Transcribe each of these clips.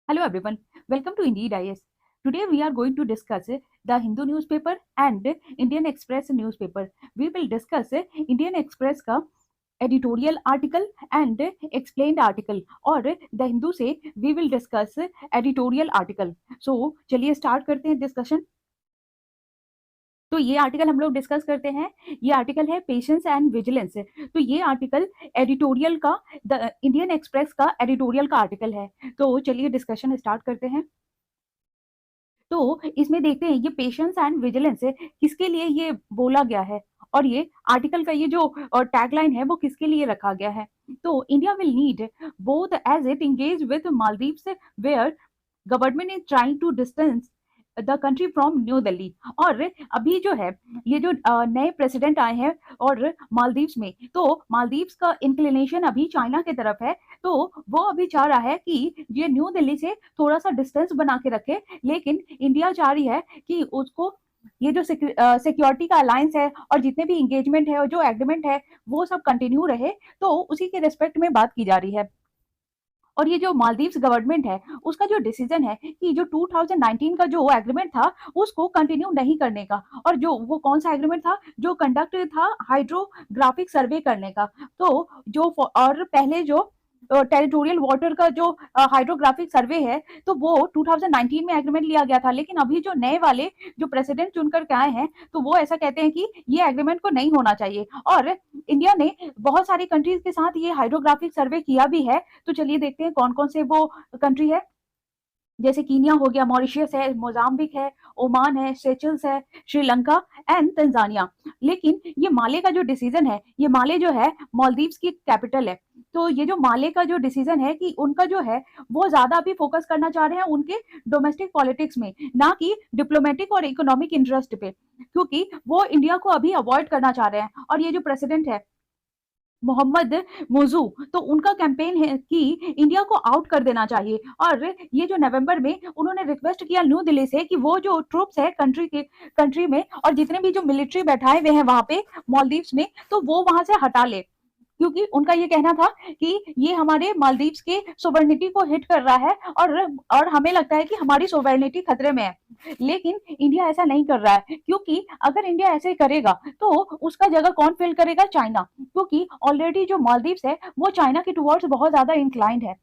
Hello everyone, welcome to Indeed IS. Today we are going to discuss the Hindu newspaper and Indian Express newspaper. We will discuss Indian Express का editorial article and explained article और the Hindu से we will discuss editorial article. So चलिए start करते हैं discussion. तो ये article हम लोग डिस्कस करते हैं। ये आर्टिकल है पेशेंस एंड विजिलेंस। तो ये आर्टिकल एडिटोरियल का द इंडियन एक्सप्रेस का एडिटोरियल का आर्टिकल है। तो चलिए डिस्कशन स्टार्ट करते हैं। तो इसमें देखते हैं ये पेशेंस एंड विजिलेंस किसके लिए ये बोला गया है और ये आर्टिकल का ये जो टैगलाइन है वो किसके लिए रखा गया है। तो India will need both as it engage with Maldives where government is trying to distance the country from New Delhi. और अभी जो है ये जो नए प्रेसिडेंट आए हैं और मालदीव्स में, तो मालदीव्स का इंक्लिनेशन अभी चाइना की तरफ है। तो वो अभी चाह रहा है कि ये न्यू दिल्ली से थोड़ा सा डिस्टेंस बना के रखे, लेकिन इंडिया चाह रही है कि उसको ये जो सिक्योरिटी का अलायंस है और जितने भी इंगेजमेंट है और जो एग्रीमेंट है वो सब कंटिन्यू रहे। तो उसी के रिस्पेक्ट में बात की जा रही है। और ये जो मालदीव्स गवर्नमेंट है उसका जो डिसीजन है कि जो 2019 का जो एग्रीमेंट था उसको कंटिन्यू नहीं करने का, और जो वो कौन सा एग्रीमेंट था जो कंडक्ट था हाइड्रोग्राफिक सर्वे करने का। तो जो और पहले जो टेरिटोरियल वाटर का जो हाइड्रोग्राफिक सर्वे है तो वो 2019 में एग्रीमेंट लिया गया था, लेकिन अभी जो नए वाले जो प्रेसिडेंट चुनकर के आए हैं तो वो ऐसा कहते हैं कि ये एग्रीमेंट को नहीं होना चाहिए। और इंडिया ने बहुत सारी कंट्रीज के साथ ये हाइड्रोग्राफिक सर्वे किया भी है। तो चलिए देखते हैं कौन कौन से वो कंट्री है। जैसे कीनिया हो गया, मॉरिशियस है, मोजाम्बिक है, ओमान है, सेचल्स है, श्रीलंका एंड तंजानिया। लेकिन ये माले का जो डिसीजन है, ये माले जो है मालदीव्स की कैपिटल है। तो ये जो माले का जो डिसीजन है कि उनका जो है वो ज्यादा अभी फोकस करना चाह रहे हैं उनके डोमेस्टिक पॉलिटिक्स में, ना कि डिप्लोमेटिक और इकोनॉमिक इंटरेस्ट पे, क्योंकि वो इंडिया को अभी अवॉइड करना चाह रहे हैं। और ये जो प्रेसिडेंट है मोहम्मद मुजू, तो उनका कैंपेन है कि इंडिया को आउट कर देना चाहिए। और ये जो नवंबर में उन्होंने रिक्वेस्ट किया न्यू दिल्ली से कि वो जो ट्रूप्स है कंट्री में और जितने भी जो मिलिट्री बैठाए हुए हैं वहां पे मालदीव्स में, तो वो वहां से हटा ले, क्योंकि उनका ये कहना था कि ये हमारे मालदीव्स के सोवर्निटी को हिट कर रहा है और हमें लगता है कि हमारी सोवर्निटी खतरे में है। लेकिन इंडिया ऐसा नहीं कर रहा है, क्योंकि अगर इंडिया ऐसे करेगा तो उसका जगह कौन फिल करेगा? चाइना, क्योंकि ऑलरेडी जो मालदीव्स है वो चाइना के टुवर्ड्स बहुत ज्यादा इंक्लाइंड है।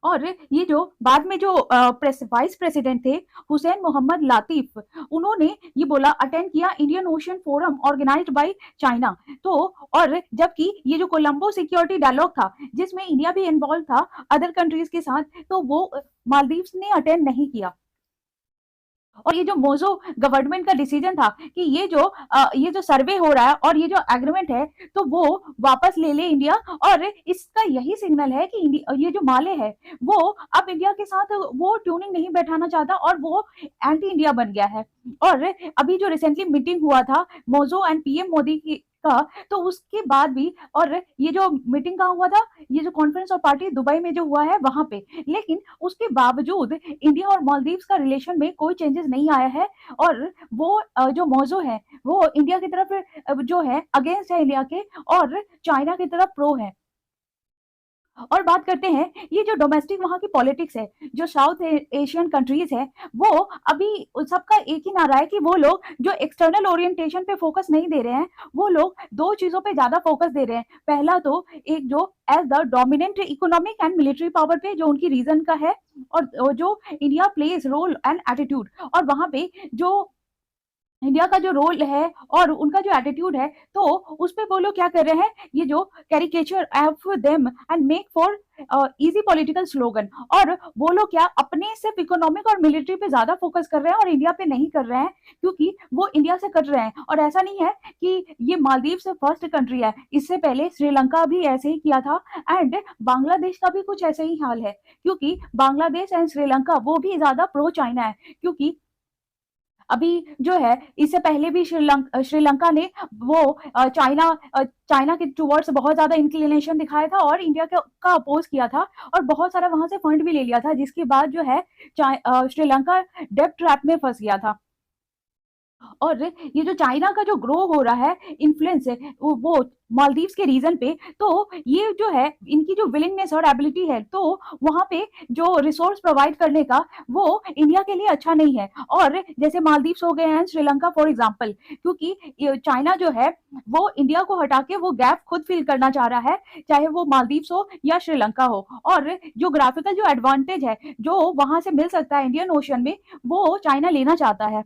और ये जो बाद में जो वाइस प्रेसिडेंट थे हुसैन मोहम्मद लातिफ, उन्होंने ये बोला अटेंड किया Indian Ocean Forum organised by China. तो और जबकि ये जो कोलंबो सिक्योरिटी डायलॉग था जिसमें इंडिया भी इन्वॉल्व था अदर कंट्रीज के साथ, तो वो मालदीव्स ने अटेंड नहीं किया। और ये जो मोजो गवर्नमेंट का डिसीजन था कि ये जो सर्वे हो रहा है और ये जो एग्रीमेंट है तो वो वापस ले ले इंडिया। और इसका यही सिग्नल है कि ये जो माले है वो अब इंडिया के साथ वो ट्यूनिंग नहीं बैठाना चाहता और वो एंटी इंडिया बन गया है। और अभी जो रिसेंटली मीटिंग हुआ था मोजो एंड पीएम मोदी की का, तो उसके बाद भी, और ये जो मीटिंग कहाँ हुआ था, ये जो कॉन्फ्रेंस ऑफ पार्टी दुबई में जो हुआ है वहां पे, लेकिन उसके बावजूद इंडिया और मालदीव्स का रिलेशन में कोई चेंजेस नहीं आया है। और वो जो मौजू है वो इंडिया की तरफ जो है अगेंस्ट है इंडिया के, और चाइना की तरफ प्रो है। और बात करते हैं ये जो डोमेस्टिक वहां की पॉलिटिक्स है, जो साउथ एशियन कंट्रीज है, वो अभी सबका एक ही नारा है कि वो लोग जो एक्सटर्नल ओरिएंटेशन पे फोकस नहीं दे रहे हैं, वो लोग दो चीजों पे ज्यादा फोकस दे रहे हैं। पहला तो एक जो as the dominant economic and military power पे जो उनकी रीजन का है, और जो India plays role and attitude, और वहां पे जो इंडिया का जो रोल है और उनका जो एटीट्यूड है, तो उस पे वो लोग क्या कर रहे हैं, ये जो caricature of them and make for easy political slogan. और वो लोग क्या अपने सिर्फ इकोनॉमिक और मिलिट्री पे ज्यादा फोकस कर रहे हैं और इंडिया पे नहीं कर रहे हैं, क्योंकि वो इंडिया से कट रहे हैं। और ऐसा नहीं है कि ये मालदीव से फर्स्ट कंट्री है, इससे पहले श्रीलंका भी ऐसे ही किया था एंड बांग्लादेश का भी कुछ ऐसे ही हाल है, क्योंकि बांग्लादेश एंड श्रीलंका वो भी ज्यादा प्रो चाइना है। क्योंकि अभी जो है इससे पहले भी श्रीलंका ने वो चाइना के टुवर्ड्स बहुत ज्यादा इंक्लिनेशन दिखाया था और इंडिया का अपोज किया था, और बहुत सारा वहां से फंड भी ले लिया था, जिसके बाद जो है श्रीलंका डेब्ट ट्रैप में फंस गया था। और ये जो चाइना का जो ग्रो हो रहा है इन्फ्लुएंस है वो मालदीव्स के रीजन पे, तो ये जो है इनकी जो विलिंगनेस और एबिलिटी है, तो वहां पे जो रिसोर्स प्रोवाइड करने का वो इंडिया के लिए अच्छा नहीं है। और जैसे मालदीव्स हो गए हैं, श्रीलंका फॉर एग्जांपल, क्योंकि चाइना जो है वो इंडिया को हटा के वो गैप खुद फिल करना चाह रहा है, चाहे वो मालदीव्स हो या श्रीलंका हो। और ज्योग्राफिकल जो एडवांटेज है जो वहां से मिल सकता है इंडियन ओशन में, वो चाइना लेना चाहता है।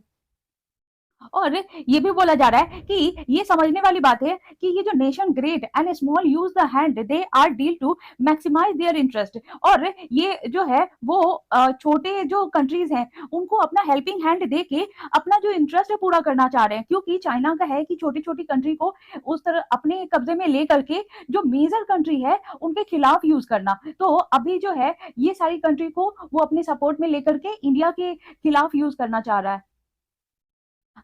और ये भी बोला जा रहा है कि ये समझने वाली बात है कि ये जो nation great and small use the hand they are deal to maximise their interest. और ये जो है वो छोटे जो कंट्रीज हैं उनको अपना हेल्पिंग हैंड दे के अपना जो इंटरेस्ट है पूरा करना चाह रहे हैं, क्योंकि चाइना का है कि छोटी छोटी कंट्री को उस तरह अपने कब्जे में ले करके जो मेजर कंट्री है उनके खिलाफ यूज करना। तो अभी जो है ये सारी कंट्री को वो अपने सपोर्ट में लेकर के इंडिया के खिलाफ यूज करना चाह रहा है।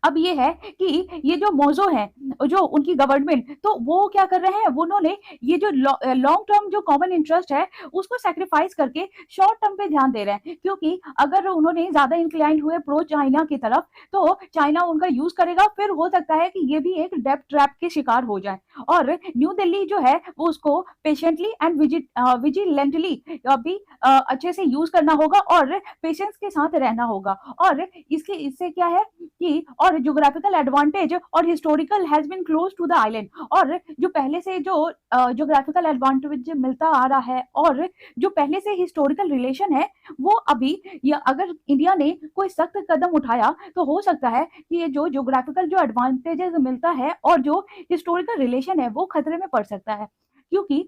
अब ये है कि ये जो मोजो है, जो उनकी गवर्नमेंट, तो वो क्या कर रहे हैं, उन्होंने ये जो लॉन्ग टर्म जो कॉमन इंटरेस्ट है उसको सेक्रीफाइस करके शॉर्ट टर्म पे ध्यान दे रहे हैं। क्योंकि अगर उन्होंने ज्यादा इंक्लाइंड हुए प्रो चाइना की तरफ तो चाइना उनका यूज करेगा, फिर हो सकता है कि ये भी एक डेब्ट ट्रैप के शिकार हो जाए। और न्यू दिल्ली जो है वो उसको पेशेंटली एंड विजिलेंटली अभी अच्छे से यूज करना होगा और पेशेंस के साथ रहना होगा। और इससे क्या है कि और ज्योग्राफिकल एडवांटेज और historical has been close to the island. और जो पहले से जो ज्योग्राफिकल एडवांटेज मिलता आ रहा है और जो पहले से हिस्टोरिकल रिलेशन है, वो अभी या अगर इंडिया ने कोई सख्त कदम उठाया तो हो सकता है कि ये जो ज्योग्राफिकल जो एडवांटेजेस मिलता है और जो हिस्टोरिकल रिलेशन है वो खतरे में पड़ सकता है। क्योंकि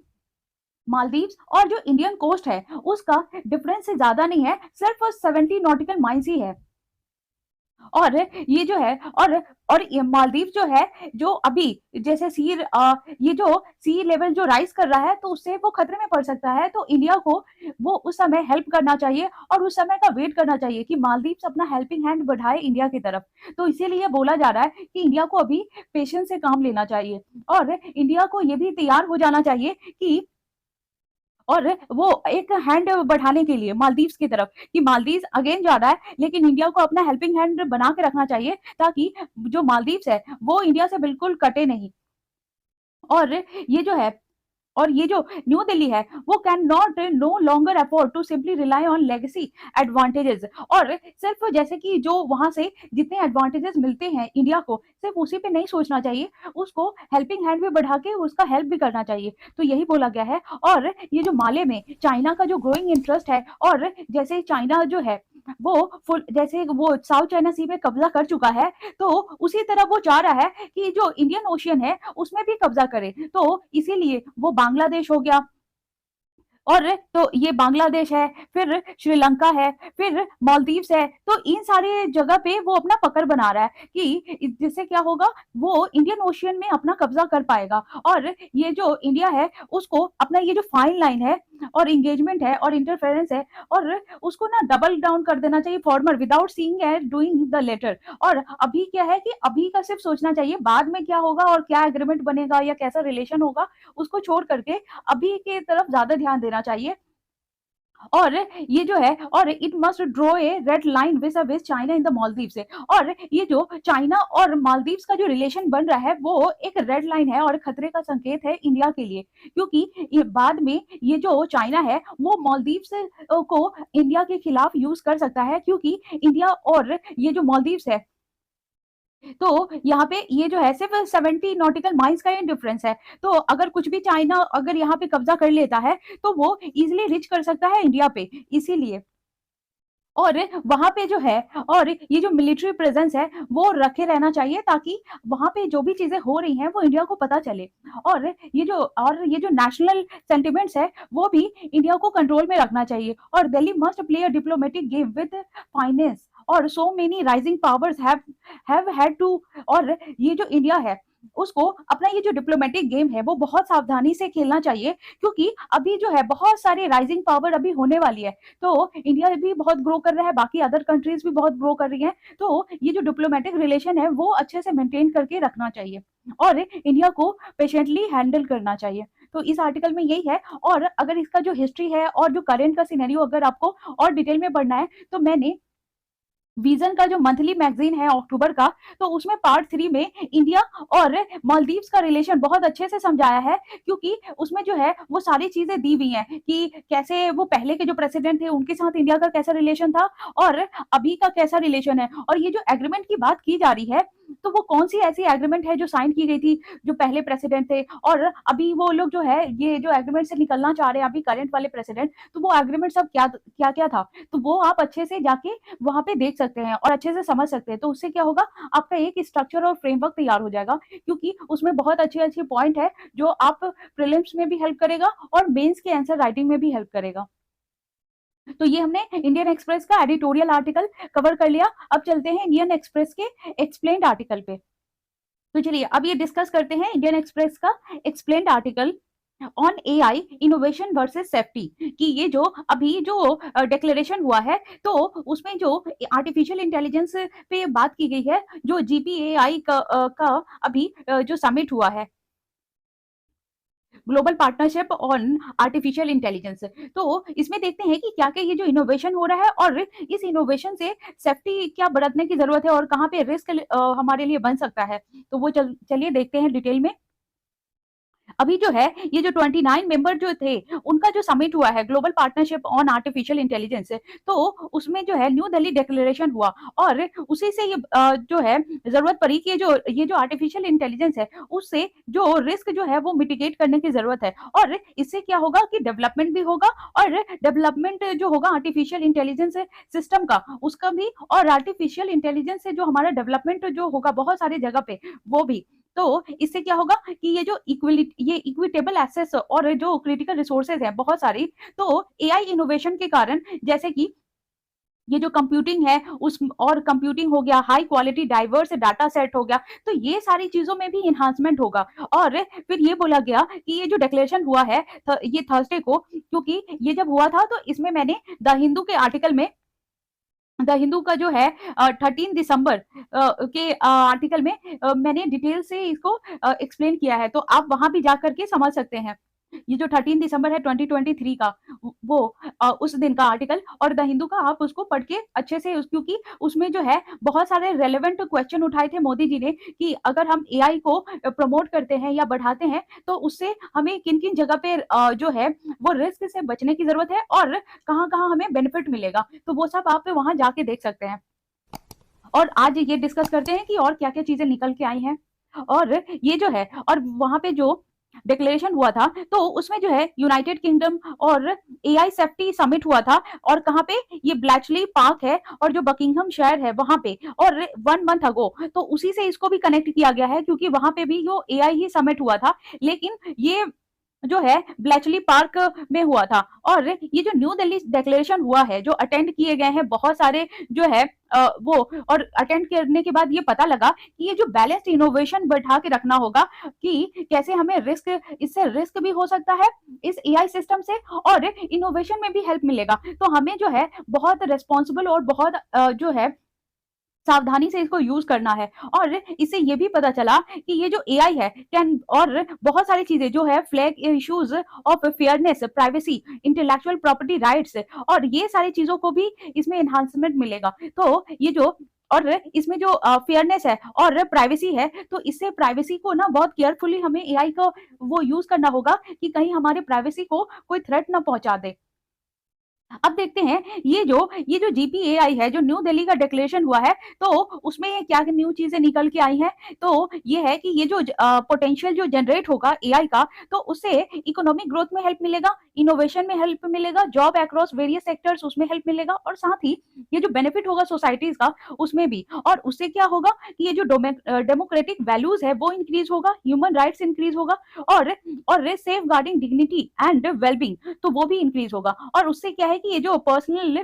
मालदीव्स और जो इंडियन कोस्ट है उसका डिफरेंस ज्यादा नहीं है, सिर्फ 70 नॉटिकल माइल्स ही है। और ये जो है और ये मालदीव जो है जो अभी जैसे ये जो सी लेवल जो राइज कर रहा है तो उससे वो खतरे में पड़ सकता है। तो इंडिया को वो उस समय हेल्प करना चाहिए और उस समय का वेट करना चाहिए कि मालदीव अपना हेल्पिंग हैंड बढ़ाए इंडिया की तरफ। तो इसीलिए बोला जा रहा है कि इंडिया को अभी पेशेंस से काम लेना चाहिए और इंडिया को ये भी तैयार हो जाना चाहिए कि और वो एक हैंड बढ़ाने के लिए मालदीव्स की तरफ, कि मालदीव्स अगेन जा रहा है लेकिन इंडिया को अपना हेल्पिंग हैंड बना के रखना चाहिए ताकि जो मालदीव्स है वो इंडिया से बिल्कुल कटे नहीं। और ये जो है और ये जो न्यू दिल्ली है वो can not no longer afford to simply rely on legacy advantages. और सिर्फ जैसे कि जो वहां से जितने एडवांटेजेस मिलते हैं इंडिया को, सिर्फ उसी पे नहीं सोचना चाहिए, उसको हेल्पिंग हैंड भी बढ़ा के उसका हेल्प भी करना चाहिए। तो यही बोला गया है। और ये जो माले में चाइना का जो ग्रोइंग इंटरेस्ट है, और जैसे चाइना जो है वो फुल जैसे वो साउथ चाइना सी पे कब्जा कर चुका है, तो उसी तरह वो चाह रहा है कि जो इंडियन ओशियन है उसमें भी कब्जा करे। तो इसीलिए वो बांग्लादेश हो गया, और तो ये बांग्लादेश है, फिर श्रीलंका है, फिर मालदीव्स है, तो इन सारे जगह पे वो अपना पकड़ बना रहा है कि जिससे क्या होगा, वो इंडियन ओशियन में अपना कब्जा कर पाएगा। और ये जो इंडिया है उसको अपना ये जो फाइन लाइन है और इंगेजमेंट है और इंटरफेरेंस है, और उसको ना डबल डाउन कर देना चाहिए former without seeing and doing the latter. और अभी क्या है कि अभी का सिर्फ सोचना चाहिए, बाद में क्या होगा और क्या एग्रीमेंट बनेगा या कैसा रिलेशन होगा उसको छोड़ करके अभी के तरफ ज्यादा ध्यान देना चाहिए। और ये जो है और it must draw a red line with with China in the Maldives से। और ये जो चाइना और मालदीव्स का जो रिलेशन बन रहा है वो एक रेड लाइन है और खतरे का संकेत है इंडिया के लिए, क्योंकि ये बाद में ये जो चाइना है वो मालदीव्स को इंडिया के खिलाफ यूज कर सकता है, क्योंकि इंडिया और ये जो मालदीव्स है, तो यहाँ पे ये जो है सिर्फ 70 नॉटिकल माइल्स का ही डिफरेंस है। तो अगर कुछ भी चाइना अगर यहाँ पे कब्जा कर लेता है तो वो इजिली रीच कर सकता है इंडिया पे, इसीलिए। और वहां पे जो है और ये जो मिलिट्री प्रेजेंस है वो रखे रहना चाहिए ताकि वहां पे जो भी चीजें हो रही हैं वो इंडिया को पता चले। और ये जो नेशनल सेंटिमेंट्स है वो भी इंडिया को कंट्रोल में रखना चाहिए। और Delhi must play a diplomatic game with finance और so many rising powers have had to. और ये जो इंडिया है उसको अपना ये जो डिप्लोमेटिक गेम है वो बहुत सावधानी से खेलना चाहिए, क्योंकि अभी जो है बहुत सारी राइजिंग पावर अभी होने वाली है। तो इंडिया भी बहुत ग्रो कर रहा है, बाकी अदर कंट्रीज भी बहुत ग्रो कर रही हैं, तो ये जो डिप्लोमेटिक रिलेशन है वो अच्छे से मेंटेन करके रखना चाहिए और इंडिया को पेशेंटली हैंडल करना चाहिए। तो इस आर्टिकल में यही है। और अगर इसका जो हिस्ट्री है और जो करेंट का सिनेरियो अगर आपको और डिटेल में पढ़ना है तो मैंने विजन का जो मंथली मैगजीन है अक्टूबर का, तो उसमें पार्ट 3 में इंडिया और मालदीव्स का रिलेशन बहुत अच्छे से समझाया है, क्योंकि उसमें जो है वो सारी चीजें दी हुई हैं कि कैसे वो पहले के जो प्रेसिडेंट थे उनके साथ इंडिया का कैसा रिलेशन था और अभी का कैसा रिलेशन है। और ये जो एग्रीमेंट की बात की जा रही है, तो वो कौन सी ऐसी एग्रीमेंट है जो साइन की गई थी जो पहले प्रेसिडेंट थे, और अभी वो लोग जो है ये जो एग्रीमेंट से निकलना चाह रहे हैं अभी करंट वाले प्रेसिडेंट, तो वो एग्रीमेंट सब क्या क्या क्या था, तो वो आप अच्छे से जाके वहां पे देख सकते हैं और अच्छे से समझ सकते हैं। तो उससे क्या होगा, आपका एक स्ट्रक्चर और फ्रेमवर्क तैयार हो जाएगा, क्योंकि उसमें बहुत अच्छे अच्छे पॉइंट है जो आप प्रीलिम्स में भी हेल्प करेगा और मेंस के आंसर राइटिंग में भी हेल्प करेगा। तो ये हमने इंडियन एक्सप्रेस का एडिटोरियल आर्टिकल कवर कर लिया। अब चलते हैं इंडियन एक्सप्रेस के एक्सप्लेन्ड आर्टिकल पे। तो चलिए अब ये डिस्कस करते हैं इंडियन एक्सप्रेस का explained article on AI innovation versus safety, कि ये जो अभी जो डिक्लेरेशन हुआ है, तो उसमें जो आर्टिफिशियल इंटेलिजेंस पे बात की गई है, जो जीपीएआई का अभी जो समिट हुआ है, global partnership on artificial intelligence, तो इसमें देखते हैं कि क्या क्या ये जो इनोवेशन हो रहा है और इस इनोवेशन से सेफ्टी क्या बरतने की जरूरत है और कहाँ पे रिस्क हमारे लिए बन सकता है। तो वो चलिए देखते हैं डिटेल में। अभी जो है ये जो 29 मेंबर जो थे उनका जो समिट हुआ है global partnership on artificial intelligence, तो उसमें जो है न्यू दिल्ली डिक्लेरेशन हुआ और उसी से ये जो है जरूरत पड़ी कि ये जो आर्टिफिशियल इंटेलिजेंस है उससे जो रिस्क जो है वो मिटिगेट करने की जरूरत है, और इससे क्या होगा कि डेवलपमेंट भी होगा, और डेवलपमेंट जो होगा आर्टिफिशियल इंटेलिजेंस सिस्टम का उसका भी, और आर्टिफिशियल इंटेलिजेंस से जो हमारा डेवलपमेंट जो होगा बहुत सारी जगह पे वो भी। तो इससे क्या होगा कि ये इक्विटेबल एक्सेस और जो क्रिटिकल रिसोर्सेज है बहुत सारी, तो एआई इनोवेशन के कारण, जैसे कि ये जो कंप्यूटिंग है उस और कंप्यूटिंग हो गया, high quality diverse data set हो गया, तो ये सारी चीजों में भी इन्हांसमेंट होगा। और फिर ये बोला गया कि ये जो डिक्लेरेशन हुआ है ये थर्सडे को, क्योंकि ये जब हुआ था तो इसमें मैंने द हिंदू के आर्टिकल में, द हिंदू का जो है 13 दिसंबर के आर्टिकल में मैंने डिटेल से इसको एक्सप्लेन किया है, तो आप वहां भी जा करके समझ सकते हैं। ये जो 13 दिसंबर है 2023 का, वो उस दिन का आर्टिकल और द हिंदू का, आप उसको पढ़ के अच्छे से क्योंकि उसमें जो है बहुत सारे रेलेवेंट क्वेश्चन उठाए थे मोदी जी ने कि अगर हम एआई को प्रमोट करते हैं या बढ़ाते हैं तो उससे हमें किन किन जगह पे जो है वो रिस्क से बचने की जरूरत है और कहाँ कहाँ हमें बेनिफिट मिलेगा, तो वो सब आप वहां जाके देख सकते हैं। और आज ये डिस्कस करते हैं कि और क्या क्या चीजें निकल के आई हैं, और ये जो है और वहां पे जो डिक्लेरेशन हुआ था तो उसमें जो है यूनाइटेड किंगडम और एआई सेफ्टी समिट हुआ था, और कहाँ पे, ये ब्लैचली पार्क है और जो बकिंगहम शहर है वहां पे, और 1 मंथ अगो, तो उसी से इसको भी कनेक्ट किया गया है क्योंकि वहां पे भी जो एआई ही समिट हुआ था, लेकिन ये जो है ब्लैचली पार्क में हुआ था। और ये जो न्यू दिल्ली डिक्लेरेशन हुआ है, जो अटेंड किए गए हैं बहुत सारे जो है वो, और अटेंड करने के बाद ये पता लगा कि ये जो बैलेंस्ड इनोवेशन बैठा के रखना होगा कि कैसे हमें इससे रिस्क भी हो सकता है इस एआई सिस्टम से, और इनोवेशन में भी हेल्प मिलेगा। तो हमें जो है बहुत रिस्पॉन्सिबल और बहुत जो है सावधानी से इसको यूज करना है। और इससे ये भी पता चला कि ये जो एआई है कैन, और बहुत सारी चीजें जो है flag issues of fairness, privacy, intellectual property rights, और ये सारी चीजों को भी इसमें एनहांसमेंट मिलेगा। तो ये जो और इसमें जो फेयरनेस है और प्राइवेसी है, तो इससे प्राइवेसी को ना बहुत केयरफुली हमें एआई को वो यूज करना होगा कि कहीं हमारे प्राइवेसी को कोई थ्रेट ना पहुंचा दे। अब देखते हैं ये जो जीपीएआई है जो न्यू दिल्ली का डिक्लेरेशन हुआ है, तो उसमें क्या न्यू चीजें निकल के आई हैं। तो ये है कि ये जो पोटेंशियल जो जनरेट होगा एआई का, तो उससे इकोनॉमिक ग्रोथ में हेल्प मिलेगा, इनोवेशन में हेल्प मिलेगा, जॉब अक्रॉस वेरियस सेक्टर्स उसमें हेल्प मिलेगा, और साथ ही ये जो बेनिफिट होगा सोसाइटीज का उसमें भी। और उससे क्या होगा कि ये जो डेमोक्रेटिक वैल्यूज है वो इंक्रीज होगा, ह्यूमन राइट्स इंक्रीज होगा, और safeguarding dignity and wellbeing, तो वो भी इंक्रीज होगा। और उससे क्या है कि ये जो पर्सनल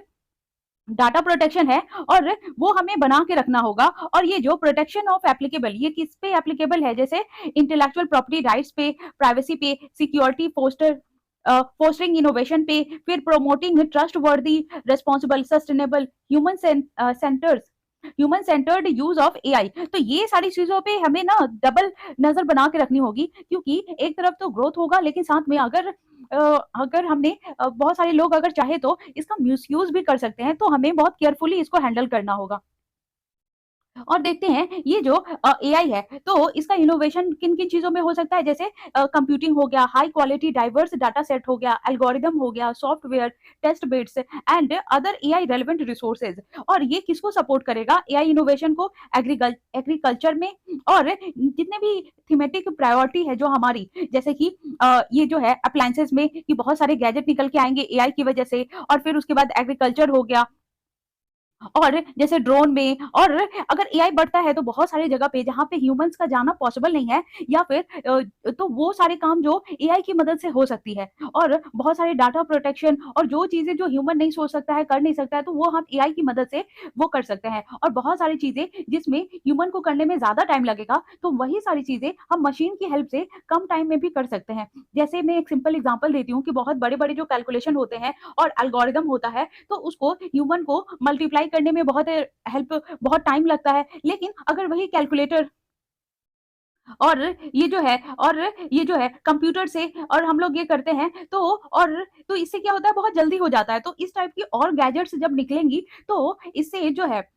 डाटा प्रोटेक्शन है और वो हमें बना के रखना होगा, और ये जो प्रोटेक्शन ऑफ एप्लीकेबल, ये किस पे एप्लीकेबल है, जैसे इंटेलेक्चुअल प्रॉपर्टी राइट्स पे, प्राइवेसी पे, सिक्योरिटी फोस्टरिंग इनोवेशन पे, फिर प्रोमोटिंग ट्रस्ट वर्दी, responsible, sustainable, human centred use of AI. तो ये सारी चीजों पे हमें ना डबल नजर बना के रखनी होगी, क्योंकि एक तरफ तो ग्रोथ होगा लेकिन साथ में अगर हमने बहुत सारे लोग अगर चाहे तो इसका मिसयूज भी कर सकते हैं, तो हमें बहुत केयरफुली इसको हैंडल करना होगा। और देखते हैं ये जो एआई है तो इसका इनोवेशन किन किन चीजों में हो सकता है, जैसे कंप्यूटिंग हो गया, high quality diverse data set हो गया, एल्गोरिदम हो गया, software, test bits and other AI relevant resources. और ये किसको सपोर्ट करेगा, एआई इनोवेशन को, एग्रीकल्चर में, और जितने भी थीमेटिक प्रायोरिटी है जो हमारी, जैसे कि ये जो है अप्लायंसेस में कि बहुत सारे गैजेट निकल के आएंगे एआई की वजह से, और फिर उसके बाद एग्रीकल्चर हो गया, और जैसे ड्रोन में, और अगर एआई बढ़ता है तो बहुत सारी जगह पे जहाँ पे ह्यूमंस का जाना पॉसिबल नहीं है, या फिर तो वो सारे काम जो एआई की मदद से हो सकती है, और बहुत सारे डाटा प्रोटेक्शन और जो चीजें जो ह्यूमन नहीं सोच सकता है, कर नहीं सकता है, तो वो हम एआई की मदद से वो कर सकते हैं। और बहुत सारी चीजें जिसमें ह्यूमन को करने में ज्यादा टाइम लगेगा, तो वही सारी चीजें हम मशीन की हेल्प से कम टाइम में भी कर सकते हैं। जैसे मैं एक सिंपल एग्जांपल देती हूँ कि बहुत बड़े बड़े जो कैलकुलेशन होते हैं और एल्गोरिदम होता है, तो उसको ह्यूमन को मल्टीप्लाई करने में बहुत टाइम लगता है, लेकिन अगर वही कैलकुलेटर और ये जो है कंप्यूटर से और हम लोग ये करते हैं, तो इससे क्या होता है, बहुत जल्दी हो जाता है। तो इस टाइप की और गैजेट्स जब निकलेंगी तो इससे जो है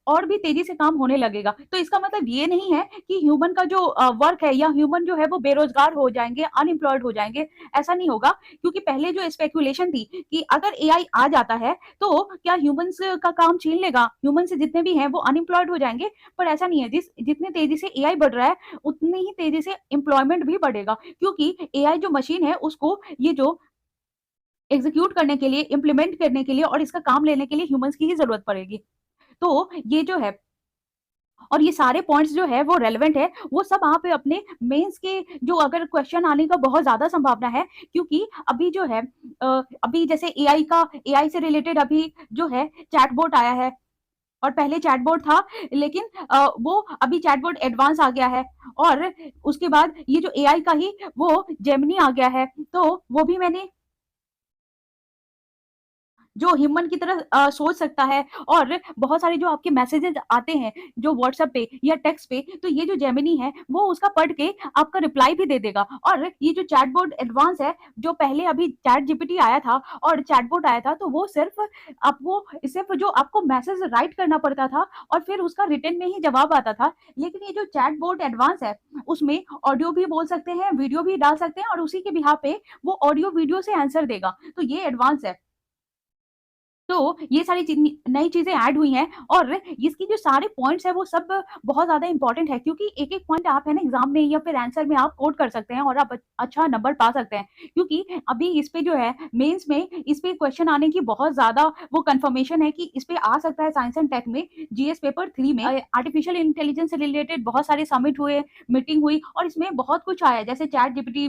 और भी तेजी से काम होने लगेगा। तो इसका मतलब ये नहीं है कि ह्यूमन का जो वर्क है या ह्यूमन जो है वो बेरोजगार हो जाएंगे, अनएम्प्लॉयड हो जाएंगे, ऐसा नहीं होगा। क्योंकि पहले जो स्पेकुलेशन थी कि अगर एआई आ जाता है तो क्या ह्यूमंस का काम छीन लेगा, ह्यूमन से जितने भी हैं वो अनएम्प्लॉयड हो जाएंगे, पर ऐसा नहीं है। जितने तेजी से एआई बढ़ रहा है उतनी ही तेजी से एम्प्लॉयमेंट भी बढ़ेगा, क्योंकि एआई जो मशीन है उसको ये जो एग्जीक्यूट करने के लिए, इम्प्लीमेंट करने के लिए और इसका काम लेने के लिए ह्यूमंस की ही जरूरत पड़ेगी। तो ये जो है, और ये सारे पॉइंट्स जो है वो रेलेवेंट है, वो सब आप अपने मेंस के जो अगर क्वेश्चन आने का बहुत ज्यादा संभावना है, क्योंकि अभी जो है अभी जैसे एआई से रिलेटेड अभी जो है चैटबॉट आया है, और पहले चैटबॉट था, लेकिन वो अभी चैटबॉट एडवांस आ गया है, और उसके बाद ये जो एआई का ही वो जेमिनी आ गया है, तो वो भी मैंने जो ह्यूमन की तरह सोच सकता है, और बहुत सारे जो आपके मैसेजेस आते हैं जो व्हाट्सएप पे या टेक्स्ट पे, तो ये जो जेमिनी है वो उसका पढ़ के आपका रिप्लाई भी दे देगा। और ये जो चैटबॉट एडवांस है, जो पहले अभी चैट जीपीटी आया था और चैटबॉट आया था, तो वो सिर्फ जो आपको मैसेज राइट करना पड़ता था और फिर उसका रिटर्न में ही जवाब आता था। लेकिन ये जो चैटबॉट एडवांस है उसमें ऑडियो भी बोल सकते हैं, वीडियो भी डाल सकते हैं, और उसी के बिहाफ पे वो ऑडियो वीडियो से आंसर देगा। तो ये एडवांस है। तो ये सारी नई चीजें ऐड हुई हैं, और इसकी जो सारे पॉइंट्स है वो सब बहुत ज्यादा इंपॉर्टेंट है, क्योंकि एक एक पॉइंट आप है ना एग्जाम में या फिर आंसर में आप कोट कर सकते हैं और आप अच्छा नंबर पा सकते हैं। क्योंकि अभी इस पे जो है मेंस में इस पे क्वेश्चन आने की बहुत ज्यादा वो कंफर्मेशन है कि इस पे आ सकता है साइंस एंड टेक में, जीएस पेपर 3 में। आर्टिफिशियल इंटेलिजेंस से रिलेटेड बहुत सारे समिट हुए, मीटिंग हुई, और इसमें बहुत कुछ आया, जैसे चैट जीपीटी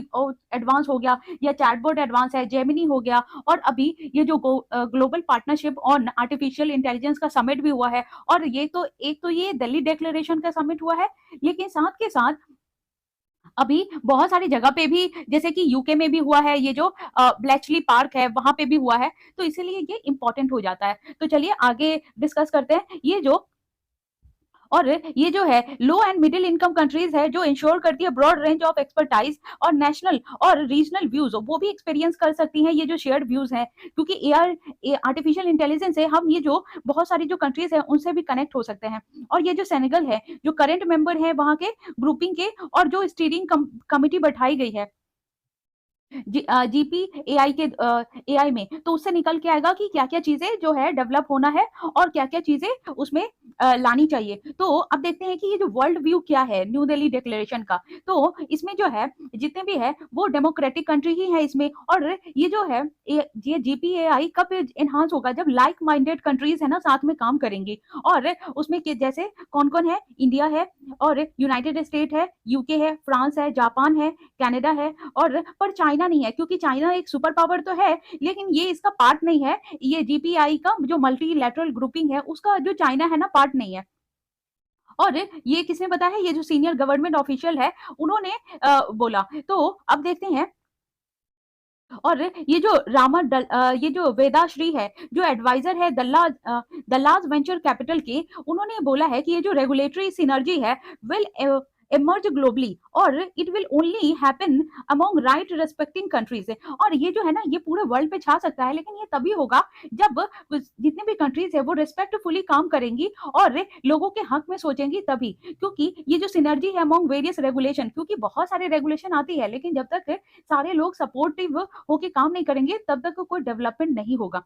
एडवांस हो गया, या चैटबॉट एडवांस है, जेमिनी हो गया, और अभी ये जो global partnership on artificial intelligence का समिट भी हुआ है। और ये तो एक तो ये दिल्ली डिक्लेरेशन का समिट हुआ है, लेकिन साथ के साथ अभी बहुत सारी जगह पे भी, जैसे कि यूके में भी हुआ है, ये जो ब्लेचली पार्क है वहां पे भी हुआ है, तो इसीलिए ये इंपॉर्टेंट हो जाता है। तो चलिए आगे डिस्कस करते हैं। और ये जो है लो एंड मिडिल इनकम कंट्रीज है, जो इंश्योर करती है ब्रॉड रेंज ऑफ एक्सपर्टाइज और नेशनल और रीजनल व्यूज वो भी एक्सपीरियंस कर सकती हैं, ये जो शेयर्ड व्यूज हैं। क्योंकि आर्टिफिशियल इंटेलिजेंस है, हम ये जो बहुत सारी जो कंट्रीज है उनसे भी कनेक्ट हो सकते हैं। और ये जो सेनेगल है, जो करंट मेंबर है वहां के ग्रुपिंग के, और जो स्टीयरिंग कमिटी बैठाई गई है जीपी एआई के एआई में, तो उससे निकल के आएगा कि क्या क्या चीजें जो है डेवलप होना है और क्या क्या चीजें उसमें लानी चाहिए। तो अब देखते हैं कि ये जो वर्ल्ड व्यू क्या है न्यू दिल्ली डिक्लेरेशन का। तो इसमें जो है जितने भी है वो डेमोक्रेटिक कंट्री ही है इसमें। और ये जो है ये जीपीएआई कब एनहांस होगा, जब लाइक माइंडेड कंट्रीज है ना साथ में काम करेंगी। और उसमें जैसे कौन कौन है, इंडिया है, और यूनाइटेड स्टेट है, यूके है, फ्रांस है, जापान है, कनाडा है, और पर चाइना नहीं है, क्योंकि चाइना एक सुपर पावर तो है लेकिन ये इसका पार्ट नहीं है। ये जीपीआई का जो मल्टीलैटरल ग्रुपिंग है उसका जो चाइना है ना पार्ट नहीं है। और ये किसने बताया है, ये जो सीनियर गवर्नमेंट ऑफिशियल है उन्होंने बोला। तो अब देखते हैं। और ये जो ये जो वेदाश्री है, जो एडवाइजर है दल्लाज वेंचर कैपिटल के, उन्होंने बोला है कि ये जो रेगुलेटरी सिनर्जी है विल emerge globally, और it will only happen among right respecting countries। और ये जो है ना ये पूरे वर्ल्ड पे छा सकता है, लेकिन ये तभी होगा जब जितने भी कंट्रीज है वो रिस्पेक्टफुली काम करेंगी और लोगों के हक में सोचेंगी तभी, क्योंकि ये जो सिनर्जी है अमॉन्ग वेरियस रेगुलेशन, क्योंकि बहुत सारे रेगुलेशन आती है लेकिन जब तक सारे लोग सपोर्टिव होके काम नहीं करेंगे तब तक कोई डेवलपमेंट नहीं होगा।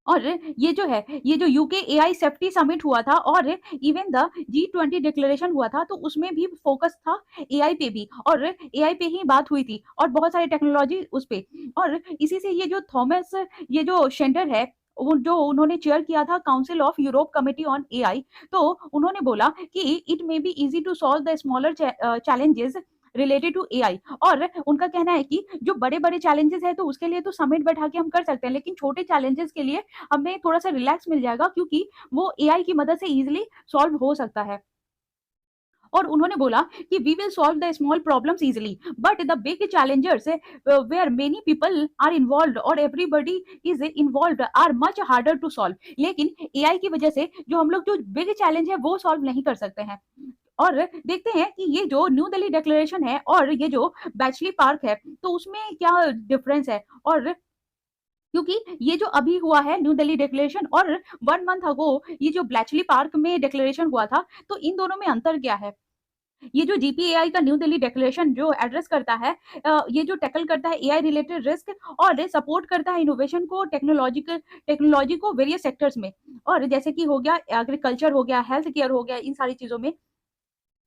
और ये जो है, ये जो यूके एआई सेफ्टी समिट हुआ था और इवन द G20 डिक्लेरेशन हुआ था, तो उसमें भी फोकस था एआई पे भी, और एआई पे ही बात हुई थी और बहुत सारी टेक्नोलॉजी उस पे। और इसी से ये जो थॉमस, ये जो शेंडर है, जो उन्होंने चेयर किया था Council of Europe committee on AI, तो उन्होंने बोला कि it may be easy to solve the smaller challenges related to AI. और उनका कहना है कि जो बड़े-बड़े चैलेंजेस है तो उसके लिए तो समिट बैठा के हम कर सकते हैं, लेकिन छोटे चैलेंजेस के लिए हमें थोड़ा-सा रिलैक्स मिल जाएगा, क्योंकि वो एआई की मदद से ईज़िली सॉल्व हो सकता है। और उन्होंने बोला कि we will solve the small problems easily, but the big challengers where many people are involved और everybody is involved are much harder to solve. लेकिन एआई की वजह से जो हम लोग जो बिग चैलेंज है वो सॉल्व नहीं कर सकते हैं। और देखते हैं कि ये जो न्यू दिल्ली डिक्लेरेशन है और ये जो बैचली पार्क है, तो उसमें क्या डिफरेंस है। और क्योंकि ये जो अभी हुआ है न्यू दिल्ली डिक्लेरेशन और 1 मंथ अगो ये जो ब्लैचली पार्क में डिक्लेरेशन हुआ था, तो इन दोनों में अंतर क्या है? ये जो जीपीएआई का न्यू दिल्ली डिक्लेरेशन जो एड्रेस करता है, ये जो टैकल करता है एआई रिलेटेड रिस्क और सपोर्ट करता है इनोवेशन को, टेक्नोलॉजी को वेरियस सेक्टर्स में, और जैसे कि हो गया एग्रीकल्चर, हो गया हेल्थ केयर, हो गया इन सारी चीजों में।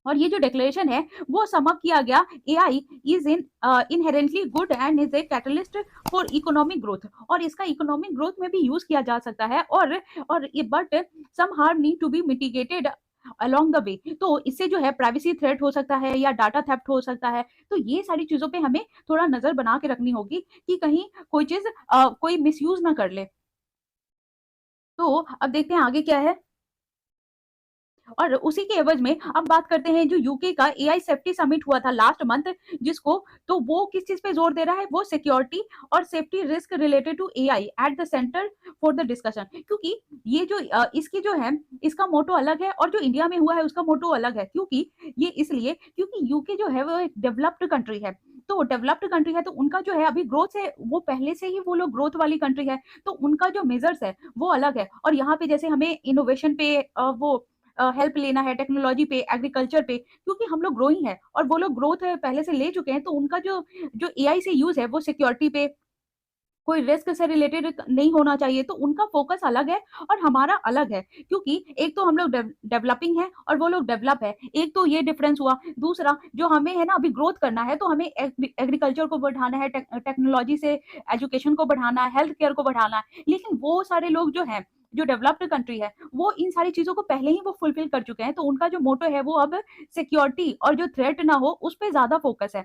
और ये जो डिक्लेरेशन है वो सम अप किया गया, AI is inherently good and is a catalyst for economic growth, और इसका इकोनॉमिक ग्रोथ में भी यूज किया जा सकता है। और ये but some harm need to be mitigated along the way, तो इससे जो है प्राइवेसी थ्रेट हो सकता है या डाटा थेफ्ट हो सकता है। तो ये सारी चीजों पे हमें थोड़ा नजर बना के रखनी होगी कि कहीं कोई चीज कोई मिसयूज ना कर ले। तो अब देखते हैं आगे क्या है। और उसी के एवज में अब बात करते हैं जो यूके का एआई सेफ्टी समिट हुआ था लास्ट मंथ, जिसको, तो वो किस चीज पे जोर दे रहा है, वो सिक्योरिटी और safety risk related to AI at the centre for the discussion. क्योंकि ये जो इसकी जो है, इसका मोटो अलग है और जो इंडिया में हुआ है उसका मोटो अलग है। क्योंकि ये इसलिए क्योंकि यूके जो है वो एक डेवलप्ड कंट्री है, तो डेवलप्ड कंट्री है तो उनका जो है अभी ग्रोथ है, वो पहले से ही वो लोग ग्रोथ वाली कंट्री है, तो उनका जो मेजर्स है वो अलग है। और यहाँ पे जैसे हमें इनोवेशन पे वो हेल्प लेना है, टेक्नोलॉजी पे, एग्रीकल्चर पे, क्योंकि हम लोग ग्रोइंग है और वो लोग ग्रोथ पहले से ले चुके हैं, तो उनका जो जो एआई से यूज है वो सिक्योरिटी पे, कोई रिस्क से रिलेटेड नहीं होना चाहिए, तो उनका फोकस अलग है और हमारा अलग है। क्योंकि एक तो हम लोग डेवलपिंग है और वो लोग डेवलप है, एक तो ये डिफरेंस हुआ। दूसरा जो हमें है ना अभी ग्रोथ करना है, तो हमें एग्रीकल्चर को बढ़ाना है, टेक्नोलॉजी से एजुकेशन को बढ़ाना है, हेल्थ केयर को बढ़ाना है। लेकिन वो सारे लोग जो है, जो डेवलप्ड कंट्री है, वो इन सारी चीजों को पहले ही वो फुलफिल कर चुके हैं, तो उनका जो मोटो है वो अब सिक्योरिटी और जो थ्रेट ना हो उस पर ज्यादा फोकस है।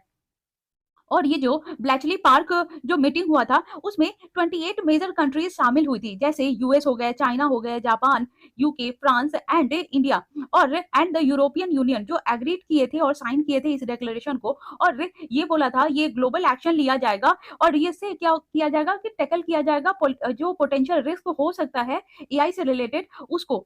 और ये जो ब्लैचली पार्क जो मीटिंग हुआ था उसमें 28 मेजर कंट्रीज शामिल हुई थी, जैसे यूएस हो गए, चाइना हो गए, Japan, UK, France and India, और एंड द यूरोपियन यूनियन, जो एग्रीड किए थे और साइन किए थे इस डिक्लेरेशन को। और ये बोला था ये ग्लोबल एक्शन लिया जाएगा और ये से क्या किया जाएगा कि टैकल किया जाएगा जो पोटेंशियल रिस्क हो सकता है एआई से रिलेटेड उसको।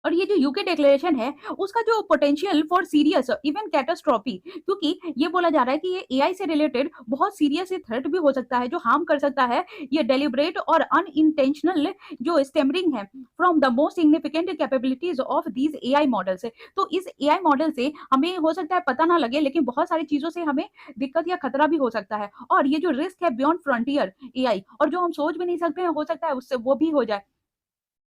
और ये जो यूके डिक्लेरेशन है उसका जो potential for serious even catastrophe, क्योंकि ये बोला जा रहा है कि ये एआई से रिलेटेड बहुत सीरियस थ्रेट भी हो सकता है जो हार्म कर सकता है, ये डेलिब्रेट और अनइंटेंशनल जो स्टेमरिंग है from the most significant capabilities of these AI models. तो इस एआई मॉडल से हमें हो सकता है पता ना लगे, लेकिन बहुत सारी चीजों से हमें दिक्कत या खतरा भी हो सकता है। और ये जो रिस्क है बियॉन्ड फ्रंटियर एआई, और जो हम सोच भी नहीं सकते हैं, हो सकता है उससे वो भी हो जाए।